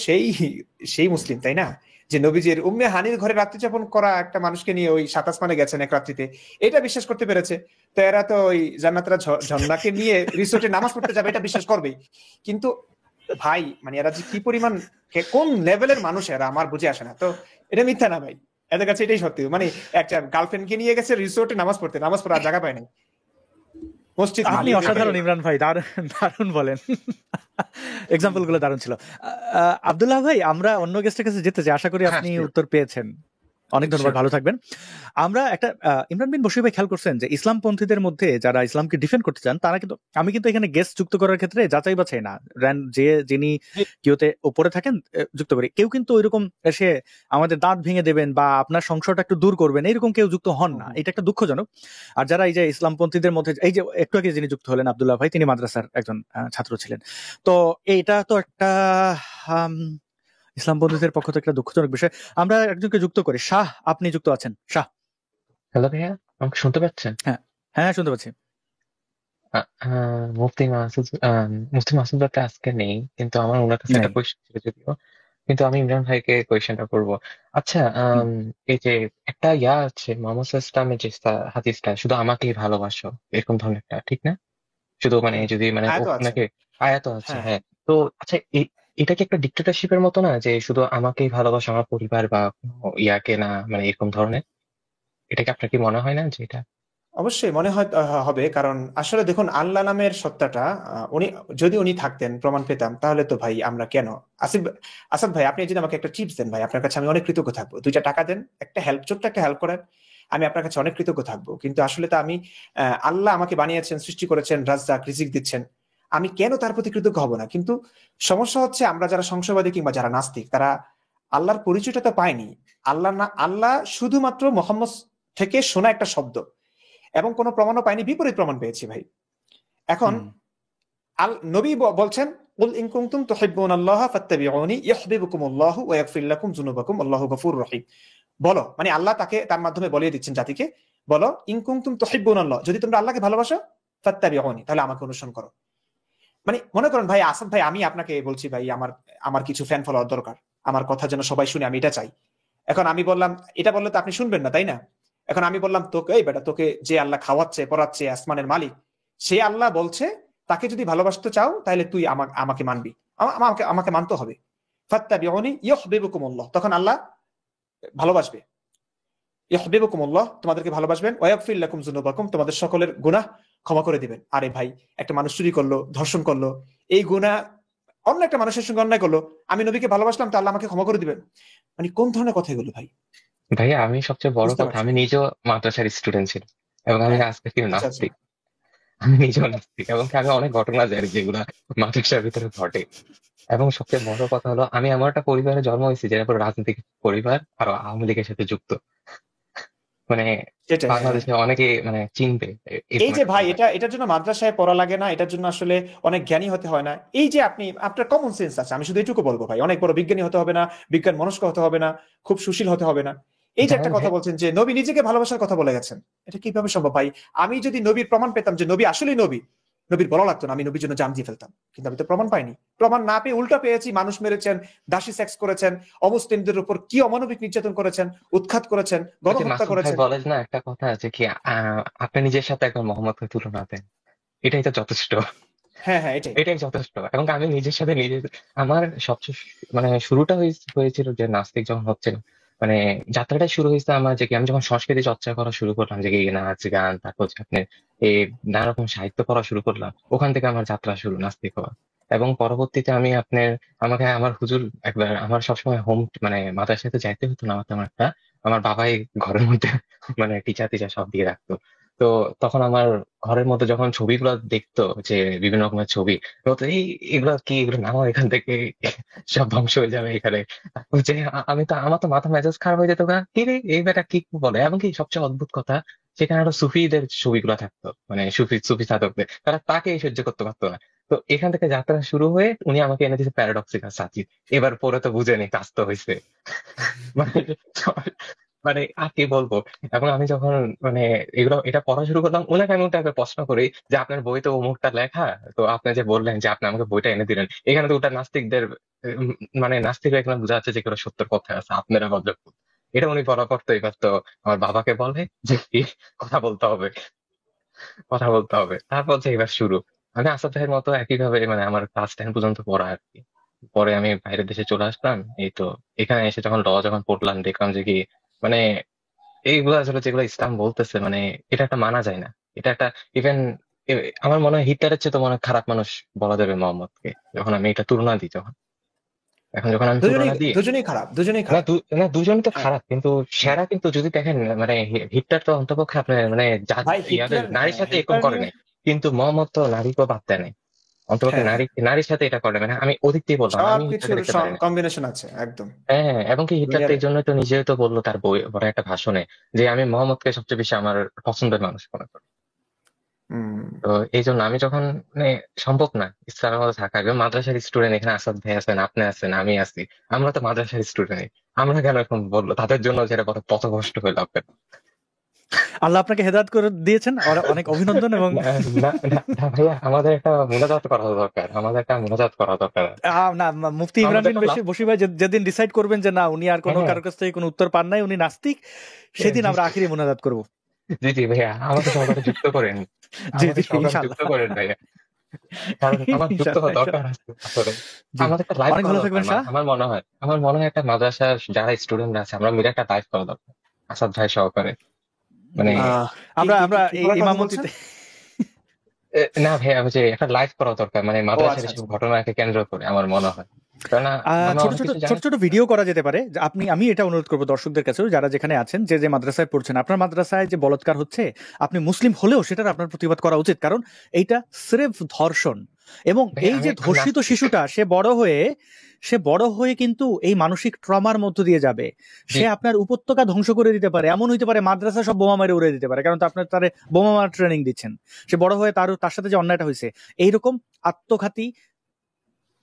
সেই মুসলিম, তাই না, যে নবীজির উম্মে হানির ঘরে রাত্রি যাপন করা একটা মানুষকে নিয়ে ওই 7 আসমানে গেছেন এক রাত্রিতে, এটা বিশ্বাস করতে পেরেছে। তো এরা তো ওই জান্নাতরা ঝর্ণাকে নিয়ে রিসোর্টে নামাজ পড়তে যাবে, এটা বিশ্বাস করবেই। কিন্তু ভাই, মানে এরা যে কি পরিমাণ, কোন লেভেলের মানুষ এরা, আমার বুঝে আসে না। তো এটা মিথ্যা না ভাই, এদের কাছে এটাই সত্যি। মানে একটা গার্লফ্রেন্ডকে নিয়ে গেছে রিসোর্টে নামাজ পড়ার জায়গা পায় নাই, মসজিদ। আপনি অসাধারণ ইমরান ভাই, দারুণ বলেন, এক্সাম্পল গুলো দারুণ ছিল। আব্দুল্লাহ ভাই, আমরা অন্য গেস্টের কাছে যেতে চাই, আশা করি আপনি উত্তর পেয়েছেন। অনেক ধন্যবাদ, ভালো থাকবেন। আমরা একটা ইমরান বিন বশির ভাই খেয়াল করছেন যে ইসলামপন্থীদের মধ্যে যারা ইসলামকে ডিফেন্ড করতে চান, তারা কিন্তু, আমি কিন্তু এখানে গেস্ট যুক্ত করার ক্ষেত্রে যাচাই বাছাই না, যিনি কিউতে উপরে থাকেন যুক্ত করি, কেউ কিন্তু ওইরকম এসে আমাদের দাঁত ভেঙে দেবেন বা আপনার সংশয়টা একটু দূর করবেন, এইরকম কেউ যুক্ত হন না। এটা একটা দুঃখজনক। আর যারা এই যে ইসলামপন্থীদের মধ্যে, এই যে একটু আগে যিনি যুক্ত হলেন আব্দুল্লাহ ভাই, তিনি মাদ্রাসার একজন ছাত্র ছিলেন। তো এইটা তো একটা ইসলামপন্থীদের পক্ষ থেকে একটা দুঃখজনক বিষয়। আমরা একজনকে যুক্ত করি। শাহ, আপনি যুক্ত আছেন। শাহ, হ্যালো ভাইয়া, আমাকে শুনতে পাচ্ছেন? হ্যাঁ, শুনতে পাচ্ছি। মুফতি মাসুদ ভাই আজকে নেই, কিন্তু আমার ওনার কাছে একটা কোয়েশ্চেন ছিল যদিও, কিন্তু আমি ইমরান ভাইকে কোয়েশ্চেনটা করবো। আচ্ছা, এই যে একটা আছে মোহাম্মদ ইসলামের যে হাদিসটা, শুধু আমাকেই ভালোবাসো, এরকম ধরনের একটা, ঠিক না? শুধু মানে যদি মানে ওনাকে আয়াত আছে, হ্যাঁ। তো আচ্ছা, এটা কি একটা ডিক্টেটরশিপের মতো না, যে শুধু আমাকেই ভালোবাসো, আমার পরিবার বা ইয়াকে না, মানে এরকম ধরনের? এটা কি আপনার কি মনে হয় না যে এটা? অবশ্যই মনে হয় হবে, কারণ আসলে দেখুন, আল্লাহ নামের সত্তাটা যদি উনি থাকতেন, প্রমাণ পেতাম, তাহলে তো ভাই আমরা কেন। আসাদ ভাই, আপনি যদি আমাকে একটা টিপস দেন ভাই, আপনার কাছে আমি অনেক কৃতজ্ঞ থাকবো। 2টা টাকা দেন, একটা ছোট্ট একটা হেল্প করেন, আমি আপনার কাছে অনেক কৃতজ্ঞ থাকবো। কিন্তু আসলে তো আমি, আল্লাহ আমাকে বানিয়েছেন, সৃষ্টি করেছেন, রাজ্জাক, রিজিক দিচ্ছেন, আমি কেন তার প্রতি কৃতজ্ঞ হব না? কিন্তু সমস্যা হচ্ছে, আমরা যারা সংশয়বাদী কিংবা যারা নাস্তিক, তারা আল্লাহর পরিচয়টা তো পায়নি। আল্লাহ শুধুমাত্র মুহাম্মদ থেকে শোনা একটা শব্দ, এবং কোনো প্রমাণও পাইনি, বিপরীত প্রমাণ পেয়েছি ভাই। এখন নবী বলছেন, কুল ইন কুনতুম তুহিব্বুনাল্লাহা ফাত্তাবিউনি ইউহিব্বুকুমুল্লাহু ওয়া ইয়াগফির লাকুম যুনুবাকুম আল্লাহু গফুরুর রহিম। বলো, মানে আল্লাহ তাকে তার মাধ্যমে বলিয়ে দিচ্ছেন জাতিকে, বলো ইন কুনতুম তুহিব্বুনাল্লাহ, যদি তোমরা আল্লাহকে ভালোবাসো, ফাত্তাবিউনি, তাহলে আমাকে অনুসরণ করো। মানে মনে করেন ভাই, আসাদ ভাই, আমি আপনাকে বলছি ভাই, আমার কিছু ফ্যান ফলোয়ার দরকার, আমার কথা যেন সবাই শুনে, আমি এটা চাই। এখন আমি বললাম, এটা বললে তো আপনি শুনবেন না, তাই না? এখন আমি বললাম, তোকে এই বেটা, তোকে যে আল্লাহ খাওয়াচ্ছে পড়াচ্ছে, আসমানের মালিক, সে আল্লাহ বলছে, তাকে যদি ভালোবাসতে চাও তাহলে তুই আমাকে মানবি, আমাকে মানতে হবে। ফাত্তাবিউনি ইউহিব্বুকুমুল্লাহ, তখন আল্লাহ ভালোবাসবে। ইউহিব্বুকুমুল্লাহ, তোমাদেরকে ভালোবাসবেন। ওয়া ইয়াগফির লাকুম যুনুবাকুম, তোমাদের সকলের গুনাহ ক্ষমা করে দিবেন। আরে ভাই, একটা মানুষ চুরি করলো, ধর্ষণ করলো, এই গুনাহ অন্য একটা মানুষের সঙ্গে অন্যায় করলো, আমি নবীকে ভালোবাসলাম, তো আল্লাহ আমাকে ক্ষমা করে দিবেন? মানে কোন ধরনের কথা এগুলো ভাই? ভাইয়া, আমি সবচেয়ে বড় কথা, আমি নিজেও মাদ্রাসার স্টুডেন্ট ছিলাম, এবং আমি হ্যাঁ, আজকে কিন্তু আচ্ছা আচ্ছা। নাস্তিক, আমি নিজেও নাস্তিক, এবং আমি অনেক ঘটনা জানি যেগুলা মাদ্রাসার ভিতরে ঘটে। এবং সবচেয়ে বড় কথা হলো, আমি এমন একটা পরিবারে জন্ম হয়েছি যেটা পুরো রাজনৈতিক পরিবার আর আওয়ামী লীগের সাথে যুক্ত। মানে সেটাই, হ্যাঁ। বাংলাদেশে অনেকে মানে চিনবে এই এরকম যে একটা ভাই, পরিবার। এটার জন্য মাদ্রাসায় পড়া লাগে না, এটার জন্য আসলে অনেক জ্ঞানী হতে হয় না। এই যে আপনার কমন সেন্স আছে, আমি শুধু এটুকু বলবো ভাই, অনেক বড় বিজ্ঞানী হতে হবে না, বিজ্ঞান মনস্ক হতে হবে না, খুব সুশীল হতে হবে না। এই যে একটা জানেন কথা ভাই, বলছেন যে নবী নিজেকে ভালোবাসার কথা বলে গেছেন, এটা কিভাবে সম্ভব ভাই? আমি যদি নবীর প্রমাণ পেতাম যে নবী আসলেই নবী, নবীর বলা লাগতো না, আমি নবীর জন্য জান দিয়ে ফেলতাম। কিন্তু আমি তো প্রমাণ পাইনি। প্রমাণ না পেয়ে উল্টা পেয়েছি, মানুষ মেরেছেন, দাসী সেক্স করেছেন, অমুসলিমদের উপর কি অমানবিক নির্যাতন করেছেন, উৎখাত করেছেন, ওই যে গণহত্যা মাসুদ ভাই করেছেন। বলে না একটা কথা আছে কি, আপনি নিজের সাথে একবার মোহাম্মদকে তুলনা দেন, এটাই তো যথেষ্ট। হ্যাঁ হ্যাঁ, এটাই। এটাই যথেষ্ট। এবং আমি নিজের সাথে নিজে, আমার সবচেয়ে মানে শুরুটা হয়েছিল যে নাস্তিক যখন হচ্ছিল, মানে যাত্রাটাই শুরু হয়েছে আমার যে কি, আমি যখন সংস্কৃতি চর্চা করা শুরু করলাম, যে কি নাচ গান, তারপর হচ্ছে আপনি এই নানা রকম সাহিত্য পড়া শুরু করলাম, ওখান থেকে আমার যাত্রা শুরু নাস্তিক হওয়া। এবং পরবর্তীতে আমি আমাকে আমার হুজুর একবার, আমার সবসময় মানে মাদ্রাসাতে যাইতে হতো না, আমার তেমন একটা, আমার বাবাই ঘরের মধ্যে মানে টিচার টিচার সব দিয়ে রাখতো। তো তখন আমার ঘরের মধ্যে যখন ছবিগুলো দেখতো, যে বিভিন্ন রকমের ছবি, বলতো এই এগুলো কি, এগুলো নামাও এখান থেকে, সব ধ্বংস হয়ে যাবে এখানে। তারপর যে আমি তো, আমার তো মাথা মেজাজ খারাপ হয়ে যেত, কি রে এই বেটা কি বলে। এমনকি সবচেয়ে অদ্ভুত কথা, সেখানে আরো সুফিদের ছবিগুলো থাকতো, মানে সুফি সুফি সাধকদের, তারা তাকে সহ্য করতে পারতো না। তো এখান থেকে যাত্রা শুরু হয়ে উনি আমাকে এনে দিয়েছে প্যারাডক্সিকাল সাচিদ। এবার পরে তো বুঝেনি, কাজ তো হয়েছে। মানে মানে আর কি বলবো। এবং আমি যখন মানে এটা পড়া শুরু করলাম, ওনাকে আমি ওটা প্রশ্ন করি যে আপনার বই তো অমুকটা লেখা, তো আপনি যে বললেন যে আপনি আমাকে বইটা এনে দিলেন, এখানে তো ওটা নাস্তিকদের উম, মানে নাস্তিকরা এখানে বোঝা যাচ্ছে যে কোনো সত্যের পথে আছে, আপনারা বদলে। এটা উনি পড়া করতো, এবার তো আমার বাবাকে বলে যে কি, কথা বলতে হবে, কথা বলতে হবে। তারপর যে এবার শুরু, আমি আসাদ ভাইয়ের মতো একইভাবে মানে আমার ক্লাস 10 পর্যন্ত পড়া আর কি। পরে আমি বাইরের দেশে চলে আসলাম, এই তো এখানে এসে যখন যখন পড়লাম, দেখলাম যে কি মানে এইগুলো আসলে যেগুলো ইসলাম বলতেছে, মানে এটা একটা মানা যায় না। এটা একটা ইভেন, আমার মনে হয় হিটলারের চেয়ে তো মনে হয় খারাপ মানুষ বলা যাবে মোহাম্মদকে, যখন আমি এটা তুলনা দিই তখন। এখন যখন আমি দুজনেই তুলনা দিই, দুজনেই খারাপ, দুজনেই না খারাপ। না দুজনই তো হ্যাঁ। খারাপ, কিন্তু হুম। সেরা কিন্তু যদি দেখেন, মানে হিটলার তো অন্তপক্ষে আপনার মানে ভাই ইয়াদের হিটলার, নারীর হ্যাঁ, সাথে এরকম হিটলার করে নিয়ে। নাই। কিন্তু মোহাম্মদ তো নারীকেও বাদ দেয় নাই, অন্তপক্ষে হ্যাঁ হ্যাঁ, নারীর সাথে এটা করে। মানে আমি ওদিক দিয়ে বললাম, আমি হিটলারকে সবকিছুর দেখতে পারি না। কম্বিনেশন আছে একদম। হ্যাঁ হ্যাঁ, এবং কি হিটলার তো দুনিয়ার। এই জন্যই তো নিজেও তো বললো তার বই বড় একটা ভাষণে, যে আমি মোহাম্মদকে সবচেয়ে বেশি আমার পছন্দের মানুষ মনে করি। হুম। তো এই জন্য আমি যখন মানে সম্ভব না ইসলামের মধ্যে থাকা, এবং মাদ্রাসার স্টুডেন্ট, এখানে আসাদ ভাই আছেন, আপনি আছেন, আমি আছি, আমরা তো মাদ্রাসার স্টুডেন্ট, আমরা কেন এখন বললো তাদের জন্য যেটা কত পথ কষ্ট হইলো আপনার। আল্লাহ আপনাকে হেদায়েত করে দিয়েছেন, অনেক অভিনন্দন। এবং না না না না ভাইয়া, আমাদের একটা মোনাজাত করা দরকার, আমাদের একটা মোনাজাত করা দরকার। না, মুফতি ইমরান আমাদের বিন একটা লাভ। বশির ভাই যেদিন ডিসাইড করবেন যে না উনি আর কোনো হ্যাঁ কারোর কাছ থেকে কোনো উত্তর পান নাই, উনি নাস্তিক, সেদিন জি আমরা আখিরি মোনাজাত করব। জি জি ভাইয়া, আমাকে সহকারে যুক্ত করেন, জি আমাকে জি, সহকারে ইনশাআল্লাহ। যুক্ত করেন ভাইয়া, কারণ আমার যুক্ত ইনশাআল্লাহ, হওয়া দরকার ইনশাআল্লাহ। আছে আসলে। জি, আমাদের একটা লাইভ অনেক করা ভালো দরকার, থাকবেন শাহ। আমার মনে হয় একটা মাদ্রাসার যারা স্টুডেন্ট আছে, আমরা মিলে একটা লাইভ করা দরকার আসাদ ভাই সহকারে। মানে জি, আহ কি আমরা কি আমরা কি কি এই করার কথা বলছেন? ইমামতিতে না ভাইয়া, ওই যে একটা লাইভ করা দরকার, মানে ও মাদ্রাসার আচ্ছা এসব আচ্ছা। ঘটনাকে কেন্দ্র করে আমার মনে হয়। কেননা আমি ছোট অনেক ছোট কিছু ছোট জানি। ছোট ভিডিও করা যেতে পারে। যে আমি এটা অনুরোধ করবো দর্শকদের কাছেও, যারা যেখানে আছেন, যে মাদ্রাসায় পড়ছেন, আপনার মাদ্রাসায় যে বলাৎকার হচ্ছে, আপনি মুসলিম হলেও সেটার আপনার প্রতিবাদ করা উচিত, কারণ এইটা স্রেফ ধর্ষণ। এবং ভাইয়া এই আমি যে আমি ধর্ষিত নাস্তিক। শিশুটা, সে বড় হয়ে কিন্তু এই মানসিক ট্রমার মধ্য দিয়ে যাবে। জি সে আপনার উপত্যকা ধ্বংস করে দিতে পারে, এমন হইতে পারে মাদ্রাসা সব বোমা মেরে উড়িয়ে দিতে পারে, কারণ তো আপনার তারে বোমা মারার ট্রেনিং দিচ্ছেন। সে বড় হয়ে তার সাথে যে অন্যায়টা হয়েছে, এইরকম আত্মঘাতী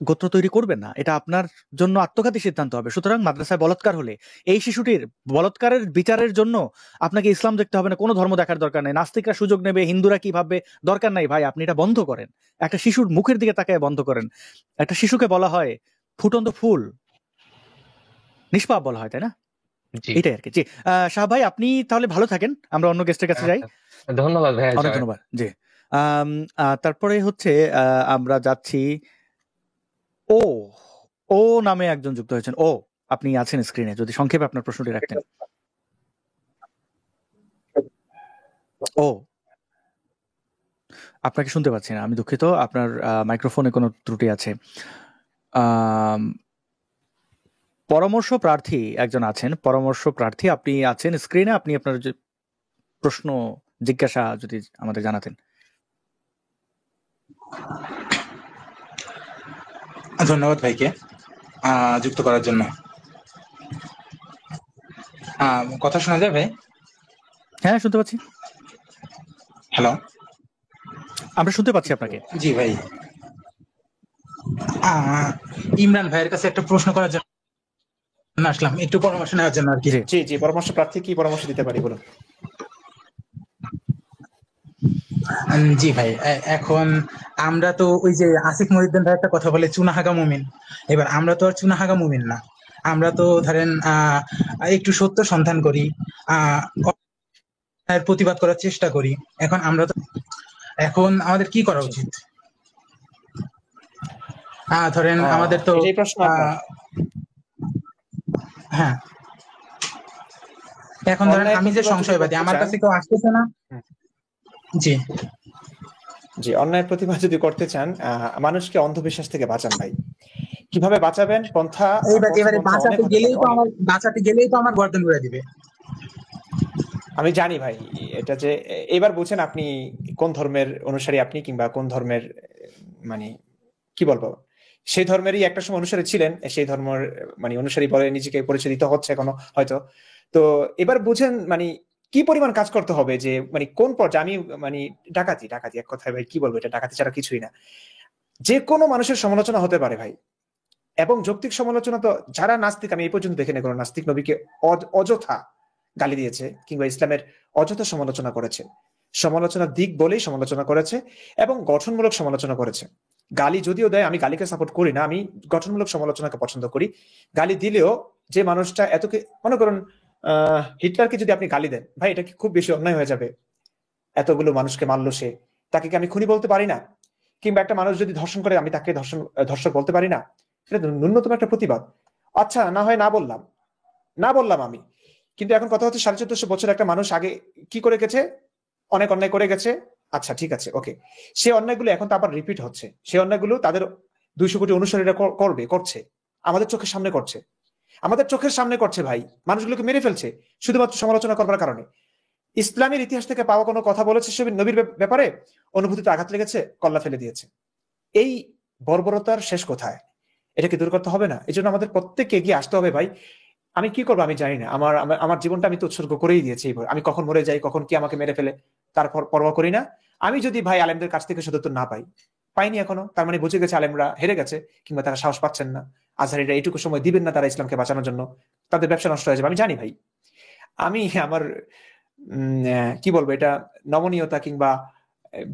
গোত্র তৈরি করবেন না। এটা আপনার জন্য আত্মঘাতী সিদ্ধান্ত হবে। সুতরাং মাদ্রাসায় বলাৎকার হলে এই শিশুটির বলাৎকারের বিচারের জন্য আপনাকে ইসলাম দেখতে হবে না, কোনো ধর্ম দেখার দরকার নেই। নাস্তিকরা সুযোগ নেবে, হিন্দুরা কি ভাববে, দরকার নাই ভাই। আপনি এটা বন্ধ করেন, একটা শিশুর মুখের দিকে তাকায় বন্ধ করেন। একটা শিশুকে বলা হয় ফুটন্ত ফুল, নিষ্পাপ বলা হয়, তাই না? জি। এটাই আর কি। জি, শাহ ভাই আপনি তাহলে ভালো থাকেন, আমরা অন্য গেস্টের কাছে যাই। আচ্ছা, ধন্যবাদ ভাইয়া, অনেক জয়। ধন্যবাদ। জি, তারপরে হচ্ছে আমরা যাচ্ছি ও ও নামে একজন যুক্ত হয়েছেন। আপনি আছেন স্ক্রিনে, যদি সংক্ষেপে আপনার প্রশ্নটি রাখতেন। ও, আপনাকে শুনতে পাচ্ছি না, আমি দুঃখিত। আপনার মাইক্রোফোনে কোনো ত্রুটি আছে। আম, পরামর্শ প্রার্থী একজন আছেন, পরামর্শ প্রার্থী আপনি আছেন স্ক্রিনে, আপনি আপনার যে প্রশ্ন জিজ্ঞাসা যদি আমাদের জানাতেন। ধন্যবাদ ভাইকে যুক্ত করার জন্য। কথা শোনা যায় ভাই? হ্যাঁ, শুনতে পাচ্ছি। হ্যালো, আমরা শুনতে পাচ্ছি আপনাকে। জি ভাই, ইমরান ভাইয়ের কাছে একটা প্রশ্ন করার জন্য আসলাম, একটু পরামর্শ নেওয়ার জন্য আর কি। জি জি, পরামর্শ প্রার্থী, কি পরামর্শ দিতে পারি বলুন। জি ভাই, এখন আমরা তো ওই যে আসিফ মহিউদ্দিন ভাই একটা কথা বলে চুনাহাগা মুমিন, এবার আমরা তো আর চুনাহাগা মুমিন না, আমরা তো ধরেন একটু সত্য সন্ধান করি, প্রতিবাদ করার চেষ্টা করি। এখন আমরা তো, এখন আমাদের কি করা উচিত? ধরেন আমাদের তো এই প্রশ্ন আপনার। হ্যাঁ, এখন ধরেন আমি যে সংশয়বাদী, আমার কাছে কেউ আসতেছে না। জি জি, অন্যায়ের প্রতিবাদ যদি করতে চান, মানুষকে অন্ধবিশ্বাস থেকে বাঁচান ভাই। কিভাবে বাঁচাবেন? পন্থা এবারে বাঁচাতে গেলেই তো আমার গর্দন করে দিবে। আমি জানি ভাই, এটা যে এবার বুঝেন আপনি কোন ধর্মের অনুসারী, আপনি কিংবা কোন ধর্মের, মানে কি বলবো, সেই ধর্মেরই একটা সময় অনুসারী ছিলেন, সেই ধর্মের মানে অনুসারী বলে নিজেকে পরিচয় দিতে হচ্ছে এখনো হয়তো। তো এবার বুঝেন মানে কি পরিমাণ কাজ করতে হবে, যে মানে কোন পর্যায়ে আমি মানে ডাকাতি এক কথায় ভাই কি বলবো, এটা ডাকাতি ছাড়া কিছুই না। যে কোনো মানুষের সমালোচনা হতে পারে ভাই, এবং যৌক্তিক সমালোচনা তো, যারা নাস্তিক, আমি এই পর্যন্ত দেখে নেই কোনো নাস্তিক নবীকে অযথা গালি দিয়েছে কিংবা ইসলামের অযথা সমালোচনা করেছে। সমালোচনার দিক বলেই সমালোচনা করেছে এবং গঠনমূলক সমালোচনা করেছে। গালি যদিও দেয়, আমি গালিকে সাপোর্ট করি না, আমি গঠনমূলক সমালোচনাকে পছন্দ করি। গালি দিলেও যে মানুষটা এতকে, মনে করুন হিটলারকে যদি আপনি গালি দেন, ভাই এটা কি খুব বেশি অন্যায় হয়ে যাবে? এতগুলো মানুষকে মারলো সে, তাকে কি আমি খুনি বলতে পারি না? কিংবা একটা মানুষ যদি ধর্ষণ করে, আমি তাকে ধর্ষক বলতে পারি না? এটা ন্যূনতম একটা প্রতিবাদ। আচ্ছা, না হয় না বললাম আমি, কিন্তু এখন কথা হচ্ছে 1450 বছর একটা মানুষ আগে কি করে গেছে, অনেক অন্যায় করে গেছে। আচ্ছা ঠিক আছে, ওকে, সে অন্যায়গুলো এখন তো আবার রিপিট হচ্ছে। সে অন্যায়গুলো তাদের 200 কোটি অনুসারীরা করছে, আমাদের চোখের সামনে করছে ভাই। মানুষগুলোকে মেরে ফেলছে শুধুমাত্র সমালোচনা করবার কারণে। ইসলামের ইতিহাস থেকে পাওয়া কোনো কথা বলেছে সে নবীর ব্যাপারে, অনুভূতিতে আঘাত লেগেছে, কল্লা ফেলে দিয়েছে। এই বর্বরতার শেষ কোথায়? এটাকে দূর করতে হবে না? এই জন্য আমাদের প্রত্যেককে এগিয়ে আসতে হবে ভাই। আমি কি করবো আমি জানি না, আমার জীবনটা আমি তো উৎসর্গ করেই দিয়েছি। আমি কখন মরে যাই, কখন কি আমাকে মেরে ফেলে, তারপর পরোয়া করি না। আমি যদি ভাই আলেমদের কাছ থেকে সদুত্তর না পাইনি এখনো, তার মানে বুঝে গেছে আলেমরা হেরে গেছে, কিংবা তারা সাহস পাচ্ছেন না। আজহারিরা এইটুকু সময় দিবেন না তারা ইসলামকে বাঁচানোর জন্য, তাদের ব্যবসা নষ্ট হয়ে যাবে। আমি জানি ভাই, আমি আমার কি বলবো, এটা নমনীয়তা কিংবা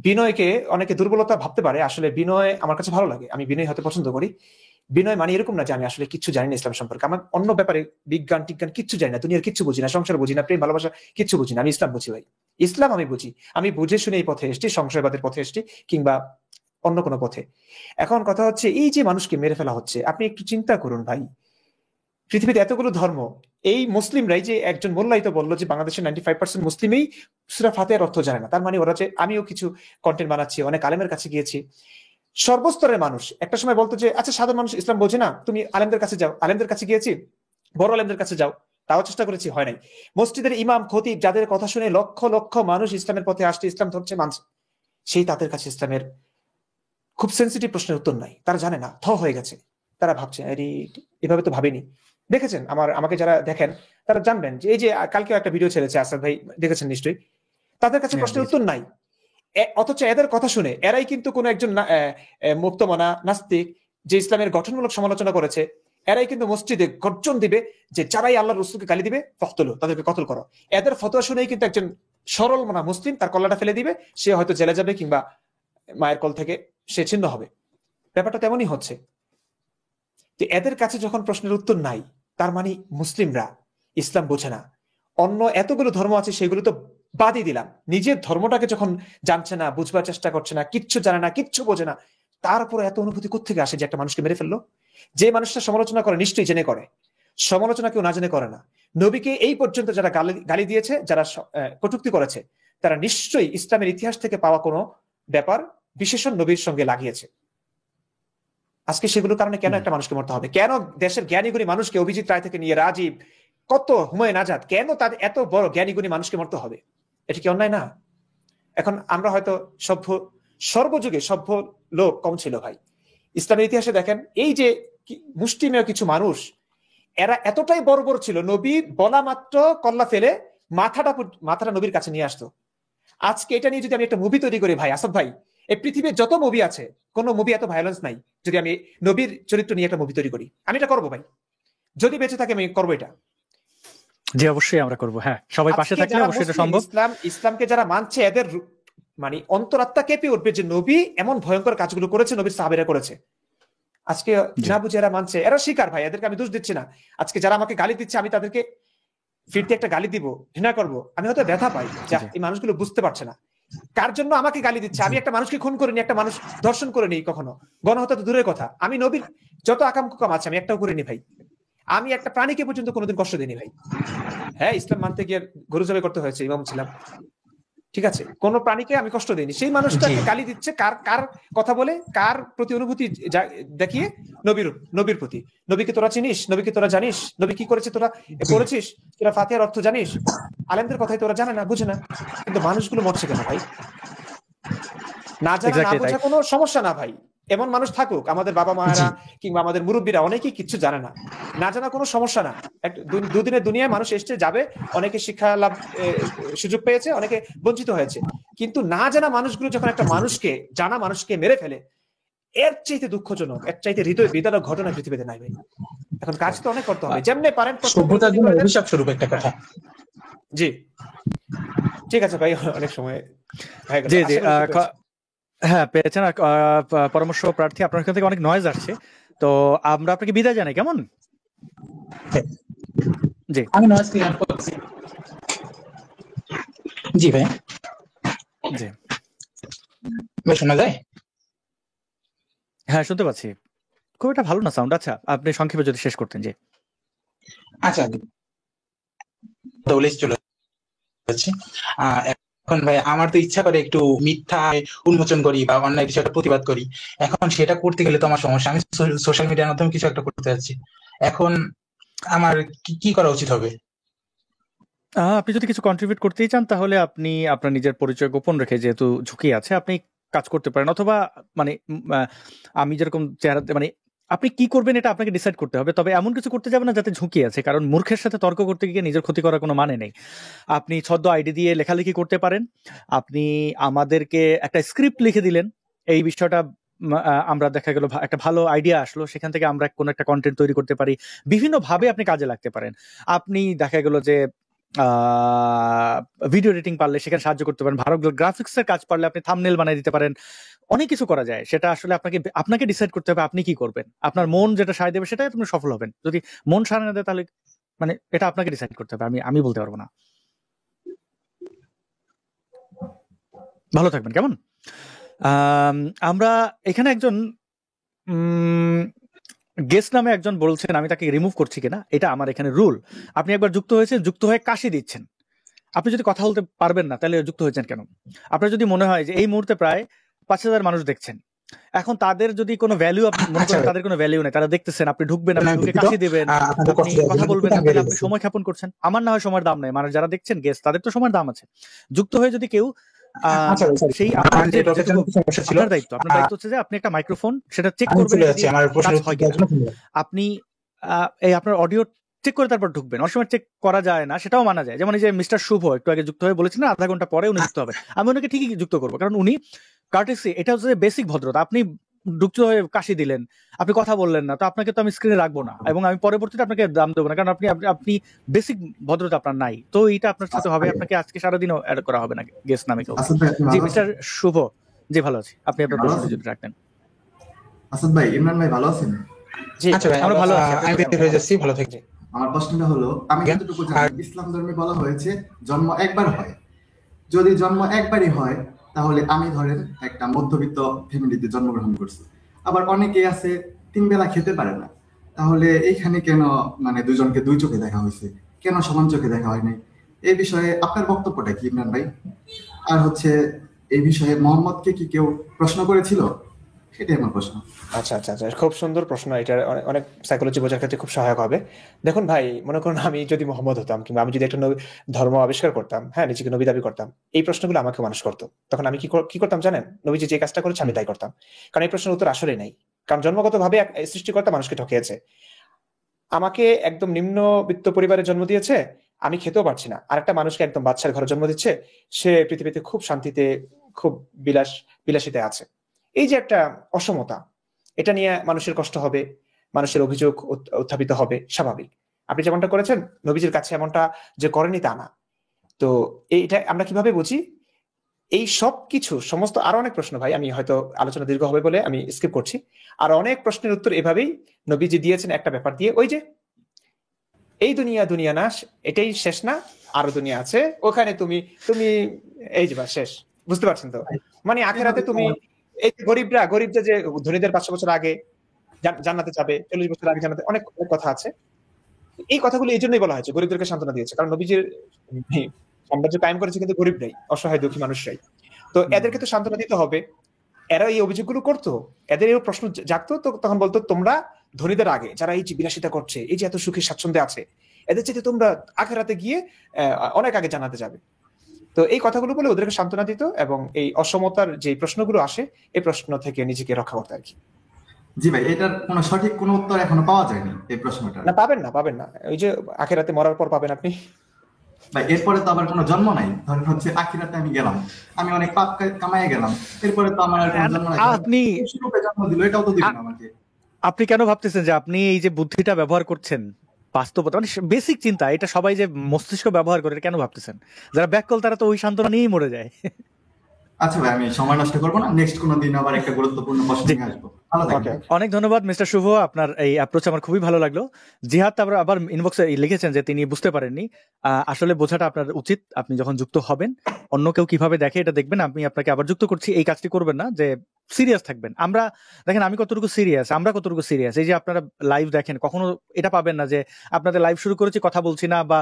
বিনয়কে অনেকে দুর্বলতা ভাবতে পারে। আসলে বিনয় আমার কাছে ভালো লাগে, আমি বিনয় হতে পছন্দ করি। বিনয় মানে এরকম না যে আমি আসলে কিচ্ছু জানি না ইসলাম সম্পর্কে, আমার অন্য ব্যাপারে বিজ্ঞান টিজ্ঞান কিচ্ছু জানি না, দুনিয়ার কিচ্ছু বুঝি না, সংসার বুঝি না, প্রেম ভালোবাসা কিচ্ছু বুঝি না। আমি ইসলাম বুঝি ভাই, ইসলাম আমি বুঝি, আমি বুঝে শুনে এই পথে এসেছি, সংশয়বাদের পথে এসেছি কিংবা অন্য কোনো পথে। এখন কথা হচ্ছে, এই যে মানুষকে মেরে ফেলা হচ্ছে, আপনি একটু চিন্তা করুন ভাই, পৃথিবীতে এতগুলো ধর্ম, এই মুসলিমরাই যে একজন মোল্লাই তো বললো যে বাংলাদেশের 95% মুসলিমই সূরা ফাতিহার অর্থ জানে না। তার মানে ওরা যে, আমিও কিছু কন্টেন্ট বানাচ্ছি, অনেক আলেমের কাছে গিয়েছি, সর্বস্তরের মানুষ একটা সময় বলতো যে আচ্ছা সাধারণ মানুষ ইসলাম বোঝে না, তুমি আলেমদের কাছে যাও। আলেমদের কাছে গিয়েছি, বড় আলেমদের কাছে যাও, তাও চেষ্টা করেছি, হয় নাই। মসজিদের ইমাম খতিব যাদের কথা শুনে লক্ষ লক্ষ মানুষ ইসলামের পথে আসছে, ইসলাম ধরছে, মানছে, সেই তাদের কাছে ইসলামের খুব সেন্সিটিভ প্রশ্নের উত্তর নাই, তারা জানে না, হয়ে গেছে। তারা ভাবছে আরে এভাবে তো ভাবিনি। দেখেছেন আমাকে যারা দেখেন তারা জানবেন যে এই যে কালকে একটা ভিডিও ছেড়েছে আসাদ ভাই, দেখেছেন নিশ্চয়ই, তাদের কাছে প্রশ্নের উত্তর নাই। অথচ এদের কথা শুনে এরাই কিন্তু কোন একজন মুক্তমনা নাস্তিক যে ইসলামের গঠনমূলক সমালোচনা করেছে, এরাই কিন্তু মসজিদে গর্জন দিবে যে যারাই আল্লাহ রসুলকে গালি দিবে ফখতুলু, তাদেরকে কতল করো। এদের ফতোয়া শুনেই কিন্তু একজন সরল মনা মুসলিম তার কল্লাটা ফেলে দিবে, সে হয়তো জেলে যাবে কিংবা মায়ের কোল থেকে সে ছিন্ন হবে। ব্যাপারটা তেমনই হচ্ছে। এদের কাছে যখন প্রশ্নের উত্তর নাই, তার মানে মুসলিমরা ইসলাম বোঝে না। অন্য এতগুলো ধর্ম আছে সেগুলো তো বাদই দিলাম, নিজের ধর্মটাকে যখন জানছে না, বুঝবার চেষ্টা করছে না, কিচ্ছু জানে না, কিচ্ছু বোঝে না, তারপর এত অনুভূতি কোত্থেকে আসে যে একটা মানুষকে মেরে ফেললো? যে মানুষটা সমালোচনা করে নিশ্চয়ই জেনে করে, সমালোচনা কেউ না জেনে করে না। নবীকে এই পর্যন্ত যারা গালি দিয়েছে, যারা কটূক্তি করেছে, তারা নিশ্চয়ই ইসলামের ইতিহাস থেকে পাওয়া কোনো ব্যাপার বিশেষণ নবীর সঙ্গে লাগিয়েছে। আজকে সেগুলোর কারণে কেন একটা মানুষকে মরতে হবে? কেন দেশের জ্ঞানীগুণী মানুষকে, অভিজিৎ রায় থেকে নিয়ে রাজীব, কত হুমায়ুন আজাদ, কেন তাদের এত বড় জ্ঞানীগুণী মানুষকে মরতে হবে? এটা কি অন্যায় না? এখন আমরা হয়তো সভ্য, সর্বযুগে সভ্য লোক কম ছিল ভাই। ইসলামের ইতিহাসে দেখেন এই যে মুষ্টিমেয় কিছু মানুষ, এরা এতটাই বড় বড় ছিল, নবী বলা মাত্র কল্লা ফেলে মাথাটা নবীর কাছে নিয়ে আসতো। আজকে এটা নিয়ে যদি আমি একটা মুভি তৈরি করি ভাই, আসাদ ভাই, এই পৃথিবীর যত মুভি আছে কোন মুভি এত ভায়োলেন্স নাই। যদি আমি নবীর চরিত্র নিয়ে একটা মুভি তৈরি করি, আমি এটা করবো ভাই, যদি বেঁচে থাকে আমি করবো এটা। জি অবশ্যই আমরা করবো, হ্যাঁ সবাই পাশে থাকলে অবশ্যই এটা সম্ভব। ইসলামকে যারা মানছে এদের মানে অন্তরাত্মা কেঁপে উঠবে যে নবী এমন ভয়ঙ্কর কাজগুলো করেছে, নবীর সাহাবীরা করেছে। আজকে না বুঝে এরা মানছে, এরা শিকার ভাই, এদেরকে আমি দোষ দিচ্ছি না। আজকে যারা আমাকে গালি দিচ্ছে আমি তাদেরকে ফিরতে একটা গালি দিব, ঘৃণা করবো, আমি হয়তো ব্যথা পাই যে এই মানুষগুলো বুঝতে পারছে না কার জন্য আমাকে গালি দিচ্ছে। আমি একটা মানুষকে খুন করিনি, একটা মানুষ ধর্ষণ করে নিই কখনো, গণহত্যা তো দূরের কথা, আমি নবীর যত আকাম কুকাম আছে আমি একটাও করিনি ভাই। আমি একটা প্রাণীকে পর্যন্ত কোনোদিন কষ্ট দিইনি ভাই। হ্যাঁ ইসলাম মানতে গিয়ে গরু জবাই করতে হয়েছে, ইমাম ছিলাম, ঠিক আছে, কোন প্রাণীকে আমি কষ্ট দিইনি। সেই মানুষটাকে গালি দিচ্ছে কার কথা বলে, কার প্রতি অনুভূতি দেখিয়ে? নবীর প্রতি। নবীকে তোরা চিনিস? নবীকে তোরা জানিস? নবী কি করেছে তোরা করেছিস? তোরা ফাতিহার অর্থ জানিস? আলেমদের কথাই তোরা জানে না, বুঝে না, কিন্তু মানুষগুলো মরছে কেন ভাই? না জানা না বোঝা কোনো সমস্যা না ভাই, এমন মানুষ থাকুক, আমাদের বাবা মায়েরা কিংবা আমাদের মুরব্বীরা অনেকেই কিচ্ছু জানে না, না জানা কোনো সমস্যা না। দুদিনের দুনিয়ায় মানুষ এসছে যাবে, অনেকে শিক্ষা লাভ সুযোগ পেয়েছে, অনেকে বঞ্চিত হয়েছে, কিন্তু না জানা মানুষগুলো যখন একটা মানুষকে, জানা মানুষকে মেরে ফেলে, এর চাইতে দুঃখজনক, এর চাইতে হৃদয় বিদারক ঘটনা পৃথিবীতে নাই ভাই। এখন কাজ তো অনেক করতে হবে, যেমনি পারেন। সভ্যতার জন্য অভিশাপ স্বরূপ একটা কথা। জি ঠিক আছে ভাই, অনেক সময় হয়ে গেল। জি জি হ্যাঁ পেয়েছেন। পরামর্শ প্রার্থী আপনার কাছ থেকে অনেক নয়েজ আসছে, তো আমরা আপনাকে বিদায় জানাই, কেমন? জি আমি নয়েজ ক্লিয়ার করছি। জি ভাই, জি ভাই শোনা যায়? হ্যাঁ শুনতে পাচ্ছি, খুব একটা ভালো না সাউন্ড। আচ্ছা আপনি সংক্ষেপে যদি শেষ করতেন। জি আচ্ছা চলে যাচ্ছি। এখন ভাই আমার তো ইচ্ছা করে একটু মিথ্যা উন্মোচন করি বা অন্যায় কিছু একটা প্রতিবাদ করি। এখন সেটা করতে গেলে তো আমার সমস্যা, আমি সোশ্যাল মিডিয়ার মাধ্যমে কিছু একটা করতে যাচ্ছি। এখন আমার কি করা উচিত হবে? আপনি যদি কিছু কন্ট্রিবিউট করতেই চান তাহলে আপনি আপনার নিজের পরিচয় গোপন রেখে, যেহেতু ঝুঁকি আছে, আপনি কাজ করতে পারেন। অথবা মানে আমি যেরকম চেহারাতে, মানে আপনি কি করবেন এটা আপনাকে ডিসাইড করতে হবে, তবে এমন কিছু করতে যাবেন না যাতে ঝুঁকি আছে, কারণ মূর্খের সাথে তর্ক করতে গিয়ে নিজের ক্ষতি করার কোনো মানে নেই। আপনি ছদ্ম আইডি দিয়ে লেখালেখি করতে পারেন, আপনি আমাদেরকে একটা স্ক্রিপ্ট লিখে দিলেন, এই বিষয়টা আমরা দেখা গেল একটা ভালো আইডিয়া আসলো, সেখান থেকে আমরা কোনো একটা কন্টেন্ট তৈরি করতে পারি, বিভিন্ন ভাবে আপনি কাজে লাগতে পারেন। আপনি দেখা গেল যে ভিডিও এডিটিং পারলে সেখানে সাহায্য করতে পারেন, ভালো গ্রাফিক্সের কাজ পারলে আপনি থাম্বনেল বানিয়ে দিতে পারেন, অনেক কিছু করা যায়। সেটা আসলে আপনাকে ডিসাইড করতে হবে আপনি কি করবেন। আপনার মন যেটা সায় দেবে সেটাই আপনি সফল হবেন, যদি মন সায় না দেয় তাহলে মানে এটা আপনাকে ডিসাইড করতে হবে, আমি বলতে পারবো না। ভালো থাকবেন, কেমন? আমরা এখানে একজন গেস্ট নামে একজন বলছেন আমি তাকে রিমুভ করছি কিনা, এটা আমার এখানে রুল। আপনি একবার যুক্ত হয়েছেন, যুক্ত হয়ে কাশি দিচ্ছেন, আপনি যদি কথা বলতে পারবেন না তাহলে যুক্ত হয়েছেন কেন? আপনার যদি মনে হয় যে এই মুহূর্তে প্রায় 5,000 মানুষ দেখছেন, এখন তাদের যদি কোনো ভ্যালু, আপনি মনে করেন তাদের কোনো ভ্যালু নেই, তারা দেখতেছেন, আপনি ঢুকবেন, আপনি ঢুকে কাশি দেবেন, আপনি কথা বলবেন না, তাহলে আপনি সময় ক্ষেপণ করছেন। আমার না হয় সময়ের দাম নেই, মানে যারা দেখছেন গেস্ট তাদের তো সময়ের দাম আছে। যুক্ত হয়ে যদি কেউ সেই আপনার দায়িত্ব হচ্ছে যে আপনি একটা মাইক্রোফোন সেটা চেক করবেন, আপনি এই আপনার অডিও চেক করে তারপর ঢুকবেন। অনেক সময় চেক করা যায় না, সেটাও মানা যায়। যেমন এই যে মিস্টার শুভ একটু আগে যুক্ত হয়ে বলেছেন আধা ঘন্টা পরে উনি যুক্ত হবে, আমি ওনাকে ঠিকই যুক্ত করবো, কারণ উনি কার্টেসি, এটা হচ্ছে বেসিক ভদ্রতা। আপনি যুক্ত হয়ে কাশি দিলেন, আপনি কথা বললেন না, তো আপনাকে তো আমি স্ক্রিনে রাখবো না, এবং আমি পরবর্তীতে আপনাকে দাম দেবো না, কারণ আপনি বেসিক ভদ্রতা আপনার নাই। তো এইটা আপনার সাথে হবে, আপনাকে আজকে সারাদিনও অ্যাড করা হবে না গেস্ট নামে কেউ। জি মিস্টার শুভ, জি ভালো আছি, আপনি আপনার প্রশ্ন যদি রাখতেন। আসাদ ভাই, ইমরান ভাই ভালো আছেন? জি আমরা ভালো আছি, আমি বের হয়ে যাচ্ছি, ভালো থাকবেন। আমার প্রশ্নটা হলো, আমি যতটুকু জানি ইসলাম ধর্মে বলা হয়েছে জন্ম একবার হয়। যদি জন্ম একবারই হয় তাহলে আমি ধরেন একটা মধ্যবিত্ত ফ্যামিলিতে জন্মগ্রহণ করছি, আবার অনেকে আছে 3 বেলা খেতে পারে না, তাহলে এইখানে কেন মানে দুজনকে 2 চোখে দেখা হয়েছে, কেন সমান চোখে দেখা হয় নাই? এই বিষয়ে আপনার বক্তব্যটা কি ইমরান ভাই? আর হচ্ছে এই বিষয়ে মোহাম্মদকে কি কেউ প্রশ্ন করেছিল? সেটাই আমার প্রশ্ন। আচ্ছা আচ্ছা আচ্ছা, খুব সুন্দর প্রশ্ন। এটা অনেক সাইকোলজি বোঝার ক্ষেত্রে খুব সহায়ক হবে। দেখুন ভাই, মনে করুন আমি যদি মোহাম্মদ হতাম, কিংবা আমি যদি একটা ধর্ম আবিষ্কার করতাম, হ্যাঁ, নিজেকে নবী দাবি করতাম, এই প্রশ্নগুলো আমাকে মানুষ করতো, তখন আমি কি করতাম জানেন? নবীজি যে কাজটা করেছে আমি তাই করতাম। কারণ এই প্রশ্নের উত্তর আসলে নাই। কারণ জন্মগতভাবে সৃষ্টিকর্তা মানুষকে ঠকিয়েছে। আমাকে একদম নিম্নবিত্ত পরিবারে জন্ম দিয়েছে, আমি খেতেও পারছি না, আর একটা মানুষকে একদম বাচ্চার ঘরে জন্ম দিচ্ছে, সে পৃথিবীতে খুব শান্তিতে, খুব বিলাসিতে আছে। এই যে একটা অসমতা, এটা নিয়ে মানুষের কষ্ট হবে, মানুষের অভিযোগ উত্থাপিত হবে, স্বাভাবিক। আপনি যেমনটা করেছেন, নবীজির কাছে এমনটা যে করেনি তা না। তো এইটা আমরা কিভাবে বুঝি? এই সব কিছু সমস্ত আরো অনেক প্রশ্ন ভাই, আমি হয়তো আলোচনা দীর্ঘ হবে বলে আমি স্কিপ করছি। আর অনেক প্রশ্নের উত্তর এভাবেই নবীজি দিয়েছেন একটা ব্যাপার দিয়ে, ওই যে এই দুনিয়া না, এটাই শেষ না, আরো দুনিয়া আছে, ওখানে তুমি তুমি এই যে শেষ, বুঝতে পারছেন তো? মানে আখেরাতে তুমি, এই গরিবরা যে ধনীদের 500 বছর আগে জান্নাতে যাবে, 40 বছর আগে জান্নাতে, অনেক কথা আছে। এই কথাগুলো এই জন্যই বলা হয়েছে, গরিবদেরকে সান্ত্বনা দিয়েছে, কারণ নবীজির সাম্রাজ্য কায়েম করেছে কিন্তু গরিবরাই, অসহায় দুঃখী মানুষরাই। তো এদেরকে তো সান্ত্বনা দিতে হবে। এরা এই অভিযোগগুলো করতো, এদের এই প্রশ্ন জাগতো, তো তখন বলতো তোমরা ধনীদের আগে, যারা এই যে বিলাসিতা করছে, এই যে এত সুখী স্বাচ্ছন্দ্যে আছে, এদের চাইতে তোমরা আখেরাতে গিয়ে অনেক আগে জানাতে যাবে। তো এই কথাগুলো বলে ওদেরকে সান্ত্বনা দিত, এবং এই অসমতার যে প্রশ্নগুলো আসে, এই প্রশ্ন থেকে নিজেকে রক্ষা করতে আর কি। জি ভাই, এটার কোনো সঠিক কোনো উত্তর এখনো পাওয়া যায়নি এই প্রশ্নটা। না, পাবেন না, ওই যে আখেরাতে মরার পর পাবেন আপনি। ভাই এরপরে তো আবার কোনো জন্ম নাই, ধরেন হচ্ছে আখিরাতে আমি গেলাম, আমি অনেক পাপ কামাই গেলাম, এরপরে তো আমার আর কোনো জন্ম নাই। আপনি জন্ম দিল, এটাও তো দিবেন আমাকে। আপনি কেন ভাবতেছেন যে আপনি এই যে বুদ্ধিটা ব্যবহার করছেন, বাস্তবতা মানে বেসিক চিন্তা, এটা সবাই যে মস্তিষ্ক ব্যবহার করে, কেন ভাবতেছেন? যারা ব্যাককল তারা তো ওই সান্ত্বনা নিয়েই মরে যায়। আচ্ছা ভাই, আমি সময় নষ্ট করবো না, নেক্সট কোনো দিন আবার একটা গুরুত্বপূর্ণ প্রশ্ন নিয়ে আসবো। ভালো থাকবেন। অনেক ধন্যবাদ মিস্টার শুভ, আপনার এই অ্যাপ্রোচ আমার খুবই ভালো লাগলো। জিহাদ আবার ইনবক্সে লিখেছেন যে তিনি বুঝতে পারেননি। আসলে বোঝাটা আপনার উচিত, আপনি যখন যুক্ত হবেন, অন্য কেউ কিভাবে দেখে এটা দেখবেন। আমি আপনাকে আবার যুক্ত করছি, এই কাজটি করবেন না, যে সিরিয়াস থাকবেন। আমরা দেখেন আমি কতটুকু সিরিয়াস, আমরা কতটুকু সিরিয়াস। এই যে আপনারা লাইভ দেখেন, কখনো এটা পাবেন না যে আপনাদের লাইভ শুরু করেছি কথা বলছি না, বা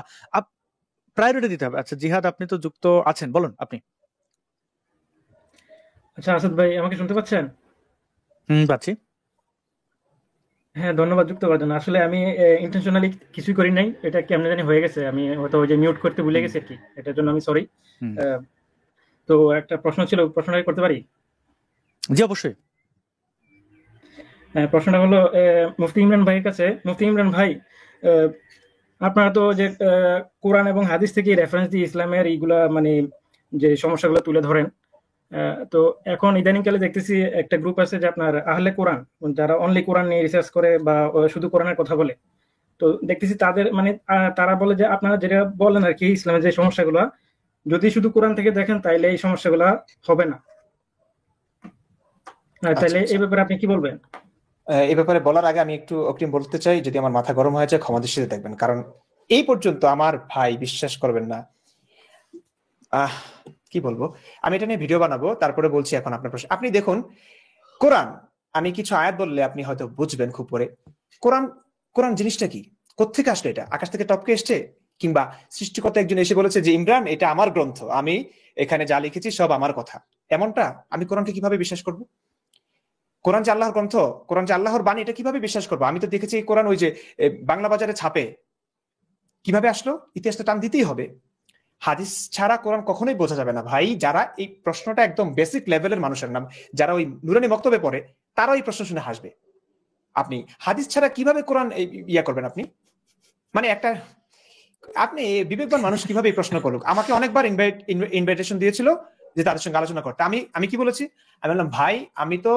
প্রায়োরিটি দিতে হবে। আচ্ছা জিহাদ, আপনি তো যুক্ত আছেন, বলুন আপনি। আচ্ছা আসাদ ভাই, আমাকে শুনতে পাচ্ছেন? পাচ্ছি। হ্যাঁ, ধন্যবাদ যুক্ত করার জন্য। আসলে আমি ইন্টেনশনালি কিছুই করি নাই, এটা কেমনে জানি হয়ে গেছে, আমি হয়তো ওই যে মিউট করতে ভুলে গেছি আর কি, এটার জন্য আমি সরি। তো একটা প্রশ্ন ছিল, প্রশ্নটা করতে পারি? জি অবশ্যই। প্রশ্নটা হলো মুফতি ইমরান ভাইয়ের কাছে। মুফতি ইমরান ভাই, আপনারা তো যে কোরআন এবং হাদিস থেকে রেফারেন্স দিয়ে ইসলামের এইগুলা মানে যে সমস্যাগুলো তুলে ধরেন, তো এখন ইদানিংকালে দেখতেছি একটা গ্রুপ আছে যে আপনার আহলে কোরআন, যারা অনলি কোরআন নিয়ে রিসার্চ করে বা শুধু কোরআনের কথা বলে। তো দেখতেছি তাদের মানে তারা বলে যে আপনারা যেটা বলেন আর কি, ইসলামের যে সমস্যাগুলো যদি শুধু কোরআন থেকে দেখেন তাইলে এই সমস্যাগুলো হবে না। তাইলে এই ব্যাপারে আপনি কি বলবেন? এই ব্যাপারে বলার আগে আমি একটু অগ্রিম বলতে চাই, যদি আমার মাথা গরম হয়ে যায় ক্ষমা দৃষ্টিতে দেখবেন, কারণ এই পর্যন্ত আমার ভাই বিশ্বাস করবেন না, কি বলবো, আমি এটা নিয়ে ভিডিও বানাবো, তারপরে বলছি। এখন আপনার প্রশ্ন, আপনি দেখুন কোরআন, আমি কিছু আয়াত বললে আপনি হয়তো বুঝবেন খুব পরে। কোরআন জিনিসটা কি, কোত্থেকে আসলো? এটা আকাশ থেকে টপকে এসছে, কিংবা সৃষ্টিকর্তা একজন এসে বলেছে যে ইমরান এটা আমার গ্রন্থ, আমি এখানে যা লিখেছি সব আমার কথা, এমনটা? আমি কোরআনকে কিভাবে বিশ্বাস করব? কোরআন যে আল্লাহর গ্রন্থ, কোরআন যে আল্লাহর বাণী, এটা কিভাবে বিশ্বাস করবো? আমি তো দেখেছি কোরআন ওই যে বাংলা বাজারে ছাপে, কিভাবে আসলো? ইতিহাস তো টান দিতেই হবে। হাদিস ছাড়া কোরআন কখনোই বোঝা যাবে না ভাই। যারা এই প্রশ্নটা একদম বেসিক লেভেলের মানুষের নাম, যারা ওই নুরানি বক্তব্যে পড়ে, তারা এই প্রশ্ন শুনে হাসবে। আপনি হাদিস ছাড়া কিভাবে কোরআন ইয়া করবেন? আপনি মানে একটা, আপনি বিবেকবান মানুষ কিভাবে এই প্রশ্ন করুক? আমাকে অনেকবার ইনভাইটেশন দিয়েছিল যে তাদের সঙ্গে আলোচনা করতে। আমি কি বলেছি? আমি বললাম ভাই, আমি তো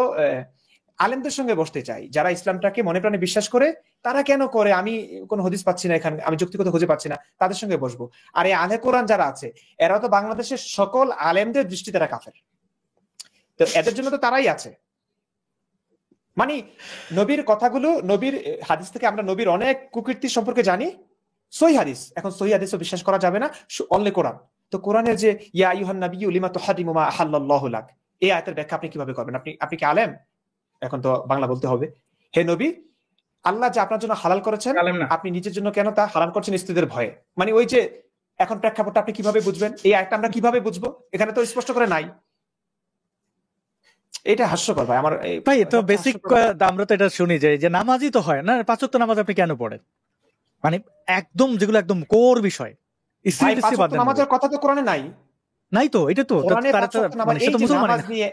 আলেমদের সঙ্গে বসতে চাই, যারা ইসলামটাকে মনে প্রাণে বিশ্বাস করে। তারা কেন করে? আমি কোনো হদিস পাচ্ছি না এখানে, আমি যৌক্তিকতা খুঁজে পাচ্ছি না, তাদের সঙ্গে বসবো। আর এই আলে কোরআন যারা আছে, এরা তো বাংলাদেশের সকল আলেমদের দৃষ্টিতে এরা কাফের, তো এদের জন্য তো তারাই আছে। মানে নবীর কথাগুলো, নবীর হাদিস থেকে আমরা নবীর অনেক কুকীর্তি সম্পর্কে জানি, সহিহ হাদিস। এখন সহিহ হাদিসও বিশ্বাস করা যাবে না, অনলি কোরআন। তো কোরআনের যে ইয়া আইয়ুহান নাবিয়্যু লিমা তুহাররিমু মা আহাল্লাল্লাহু লাক, এই আয়াতের ব্যাখ্যা আপনি কিভাবে করবেন? আপনি কি আলেম? এখন তো বাংলা বলতে হবে। হে নবী, আল্লাহ যা আপনার জন্য হালাল করেছেন, আপনি নিজের জন্য কেন তা হারাম করছেন স্ত্রীদের ভয়ে? মানে ওই যে এখন প্রেক্ষাপটটা আপনি কিভাবে বুঝবেন? এই আয়াতটা আমরা কিভাবে বুঝবো? এখানে তো স্পষ্ট করে নাই। এটা হাস্যকর ভাই, আমার ভাই তো ব্যাপারটা বেসিক হাস্যকর। আমরা তো এটা শুনি যে নামাজই তো হয় না, 5 ওয়াক্ত নামাজ আপনি কেন পড়েন? মানে একদম যেগুলো একদম কোর বিষয়, ইস্ত্রি ভাই 5 টিস্ত্রি বাদ ওয়াক্ত দেন না নামাজের ভাই। কথা তো কোরআনে নাই। নাই তো, এটা তো কোরআনে তারা 5 ওয়াক্ত নামাজ, মানে সে এই তো যে মুসলমানই নামাজ না। নিয়ে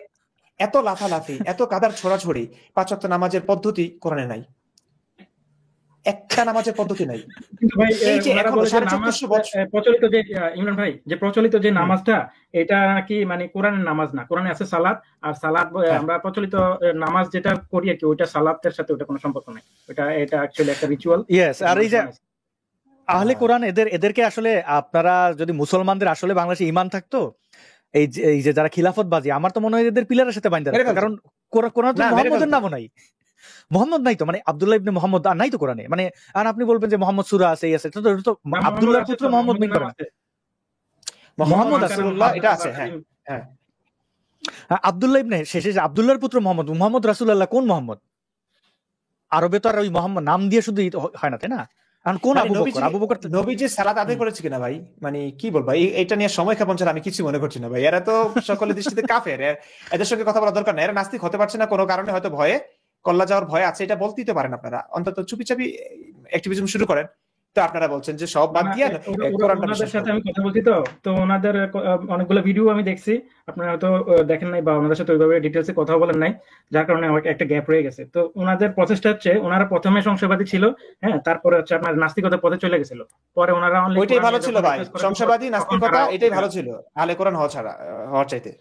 এত লাফালাফি, এত কাদার ছোড়াছড়ি, 5 ওয়াক্ত নামাজের পদ্ধতি কোরআনে নাই, একটা নামাজের পদ্ধতি নাই। কিন্তু ভাই এই যে ওনারা এখনো বলে যে নামাজ 1450 বছর, প্রচলিত যে ইমরান ভাই, যে প্রচলিত যে নামাজটা এটা নাকি মানে কোরআনের নামাজ না, কোরআনে আছে সালাত, আর সালাত হ্যাঁ আমরা প্রচলিত নামাজ যেটা করি আর কি, ওইটা সালাতের সাথে ওটা কোনো সম্পর্ক নাই, এটা অ্যাকচুয়ালি একটা রিচুয়াল। ইয়েস, আর এই যে আহলে কোরআন এদেরকে আসলে আপনারা যদি মুসলমানদের আসলে বাংলাদেশে ঈমান থাকতো, এই যে যারা খিলাফতবাজি, আমার তো মনে হয় এদের পিলারের সাথে বাইন্ধা মেরে রাখতো, ফেলতো কারণ কোরআন তো না, মেরে মুহাম্মদের ফেলতো। নামও নাই, মুহাম্মদ নাই তো, মানে আব্দুল্লাহ ইবনে মুহাম্মদ আর নাই তো কোরআনে। মানে আর আপনি বলবেন যে মোহাম্মদ সূরা আছে, এই আছে, তো এটা তো আব্দুল্লাহর পুত্র মুহাম্মদ মিন করে না, মুহাম্মদ আছে। রাসূলুল্লাহ এটা আছে, হ্যাঁ হ্যাঁ। আব্দুল্লাহ ইবনে শেষে যে আব্দুল্লাহর পুত্র মুহাম্মদ রাসূলুল্লাহ কোন মুহাম্মদ? আরবে তো আর ওই মুহাম্মদ নাম দিয়ে শুধু হয় না, তাই না? কারণ কোন মানে আবু বকর নবীজি সালাত আদায় করেছে কিনা ভাই, মানে কি বলবো, এটা নিয়ে সময় ক্ষেপণ ছাড়া আমি কিছু মনে করছি না ভাই। এরা তো সকলের দৃষ্টিতে কাফের, এদের সঙ্গে কথা বলা দরকার না। এরা নাস্তিক হতে পারছে না কোনো কারণে, হয়তো ভয়ে, কল্লা যাওয়ার ভয় আছে, এটা বলতেই তো পারেন আপনারা। অন্তত চুপি চাপি অ্যাক্টিভিজম শুরু করেন। তো আপনারা বলছেন যে সব বাদ দিয়ে কোরআনটা ওনাদের বিশ্বাস সাথে করুন। আমি কথা বলছি, তো ওনাদের অনেকগুলো ভিডিও আমি দেখছি, আপনারা হয়তো দেখেন নাই বা ওনাদের সাথে ওইভাবে ডিটেলসে কথা বলেন নাই, যার কারণে আমাকে একটা গ্যাপ রয়ে গেছে। তো ওনাদের প্রসেসটা হচ্ছে, ওনারা প্রথমে সংশয়বাদী ছিল, হ্যাঁ, তারপরে হচ্ছে আপনার নাস্তিকতার পথে চলে গেছিল, পরে ওনারা ওইটাই ভালো ছিল ভাই, সংশয়বাদী নাস্তিকতা এটাই ভালো ছিল আহলে কোরআন হওয়ার চাইতে।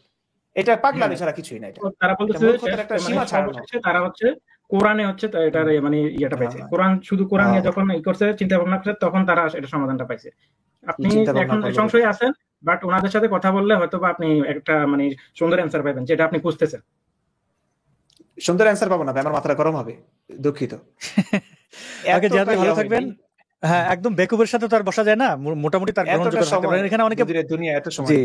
এটা পাগলামি ছাড়া কিছুই না। এটা তারা বলতেছে একটা সীমা ছাড়ানো, তারা হচ্ছে কোরআনে হচ্ছে এটার মানে ইয়েটা পাইছে, কোরআন শুধু কোরআন নিয়ে যখন ই করছে, চিন্তা ভাবনা করছে, তখন তারা এটা সমাধানটা পাইছে। আপনি এখন সংশয়ে আছেন, বাট ওনাদের সাথে কথা বললে হয়তো বা আপনি একটা মানে সুন্দর অ্যান্সার পাবেন, যেটা আপনি খুঁজতেছেন। সুন্দর অ্যান্সার পাবো না ভাই, আমার মাথাটা গরম হবে, দুঃখিত। আগে যাতে ভালো থাকবেন। হ্যাঁ, একদম বেকুবের সাথে তো আর বসা যায় না, মোটামুটি তার গ্রহণযোগ্য থাকতে পারেন। এখানে অনেকে দুনিয়া এত সময়। জি।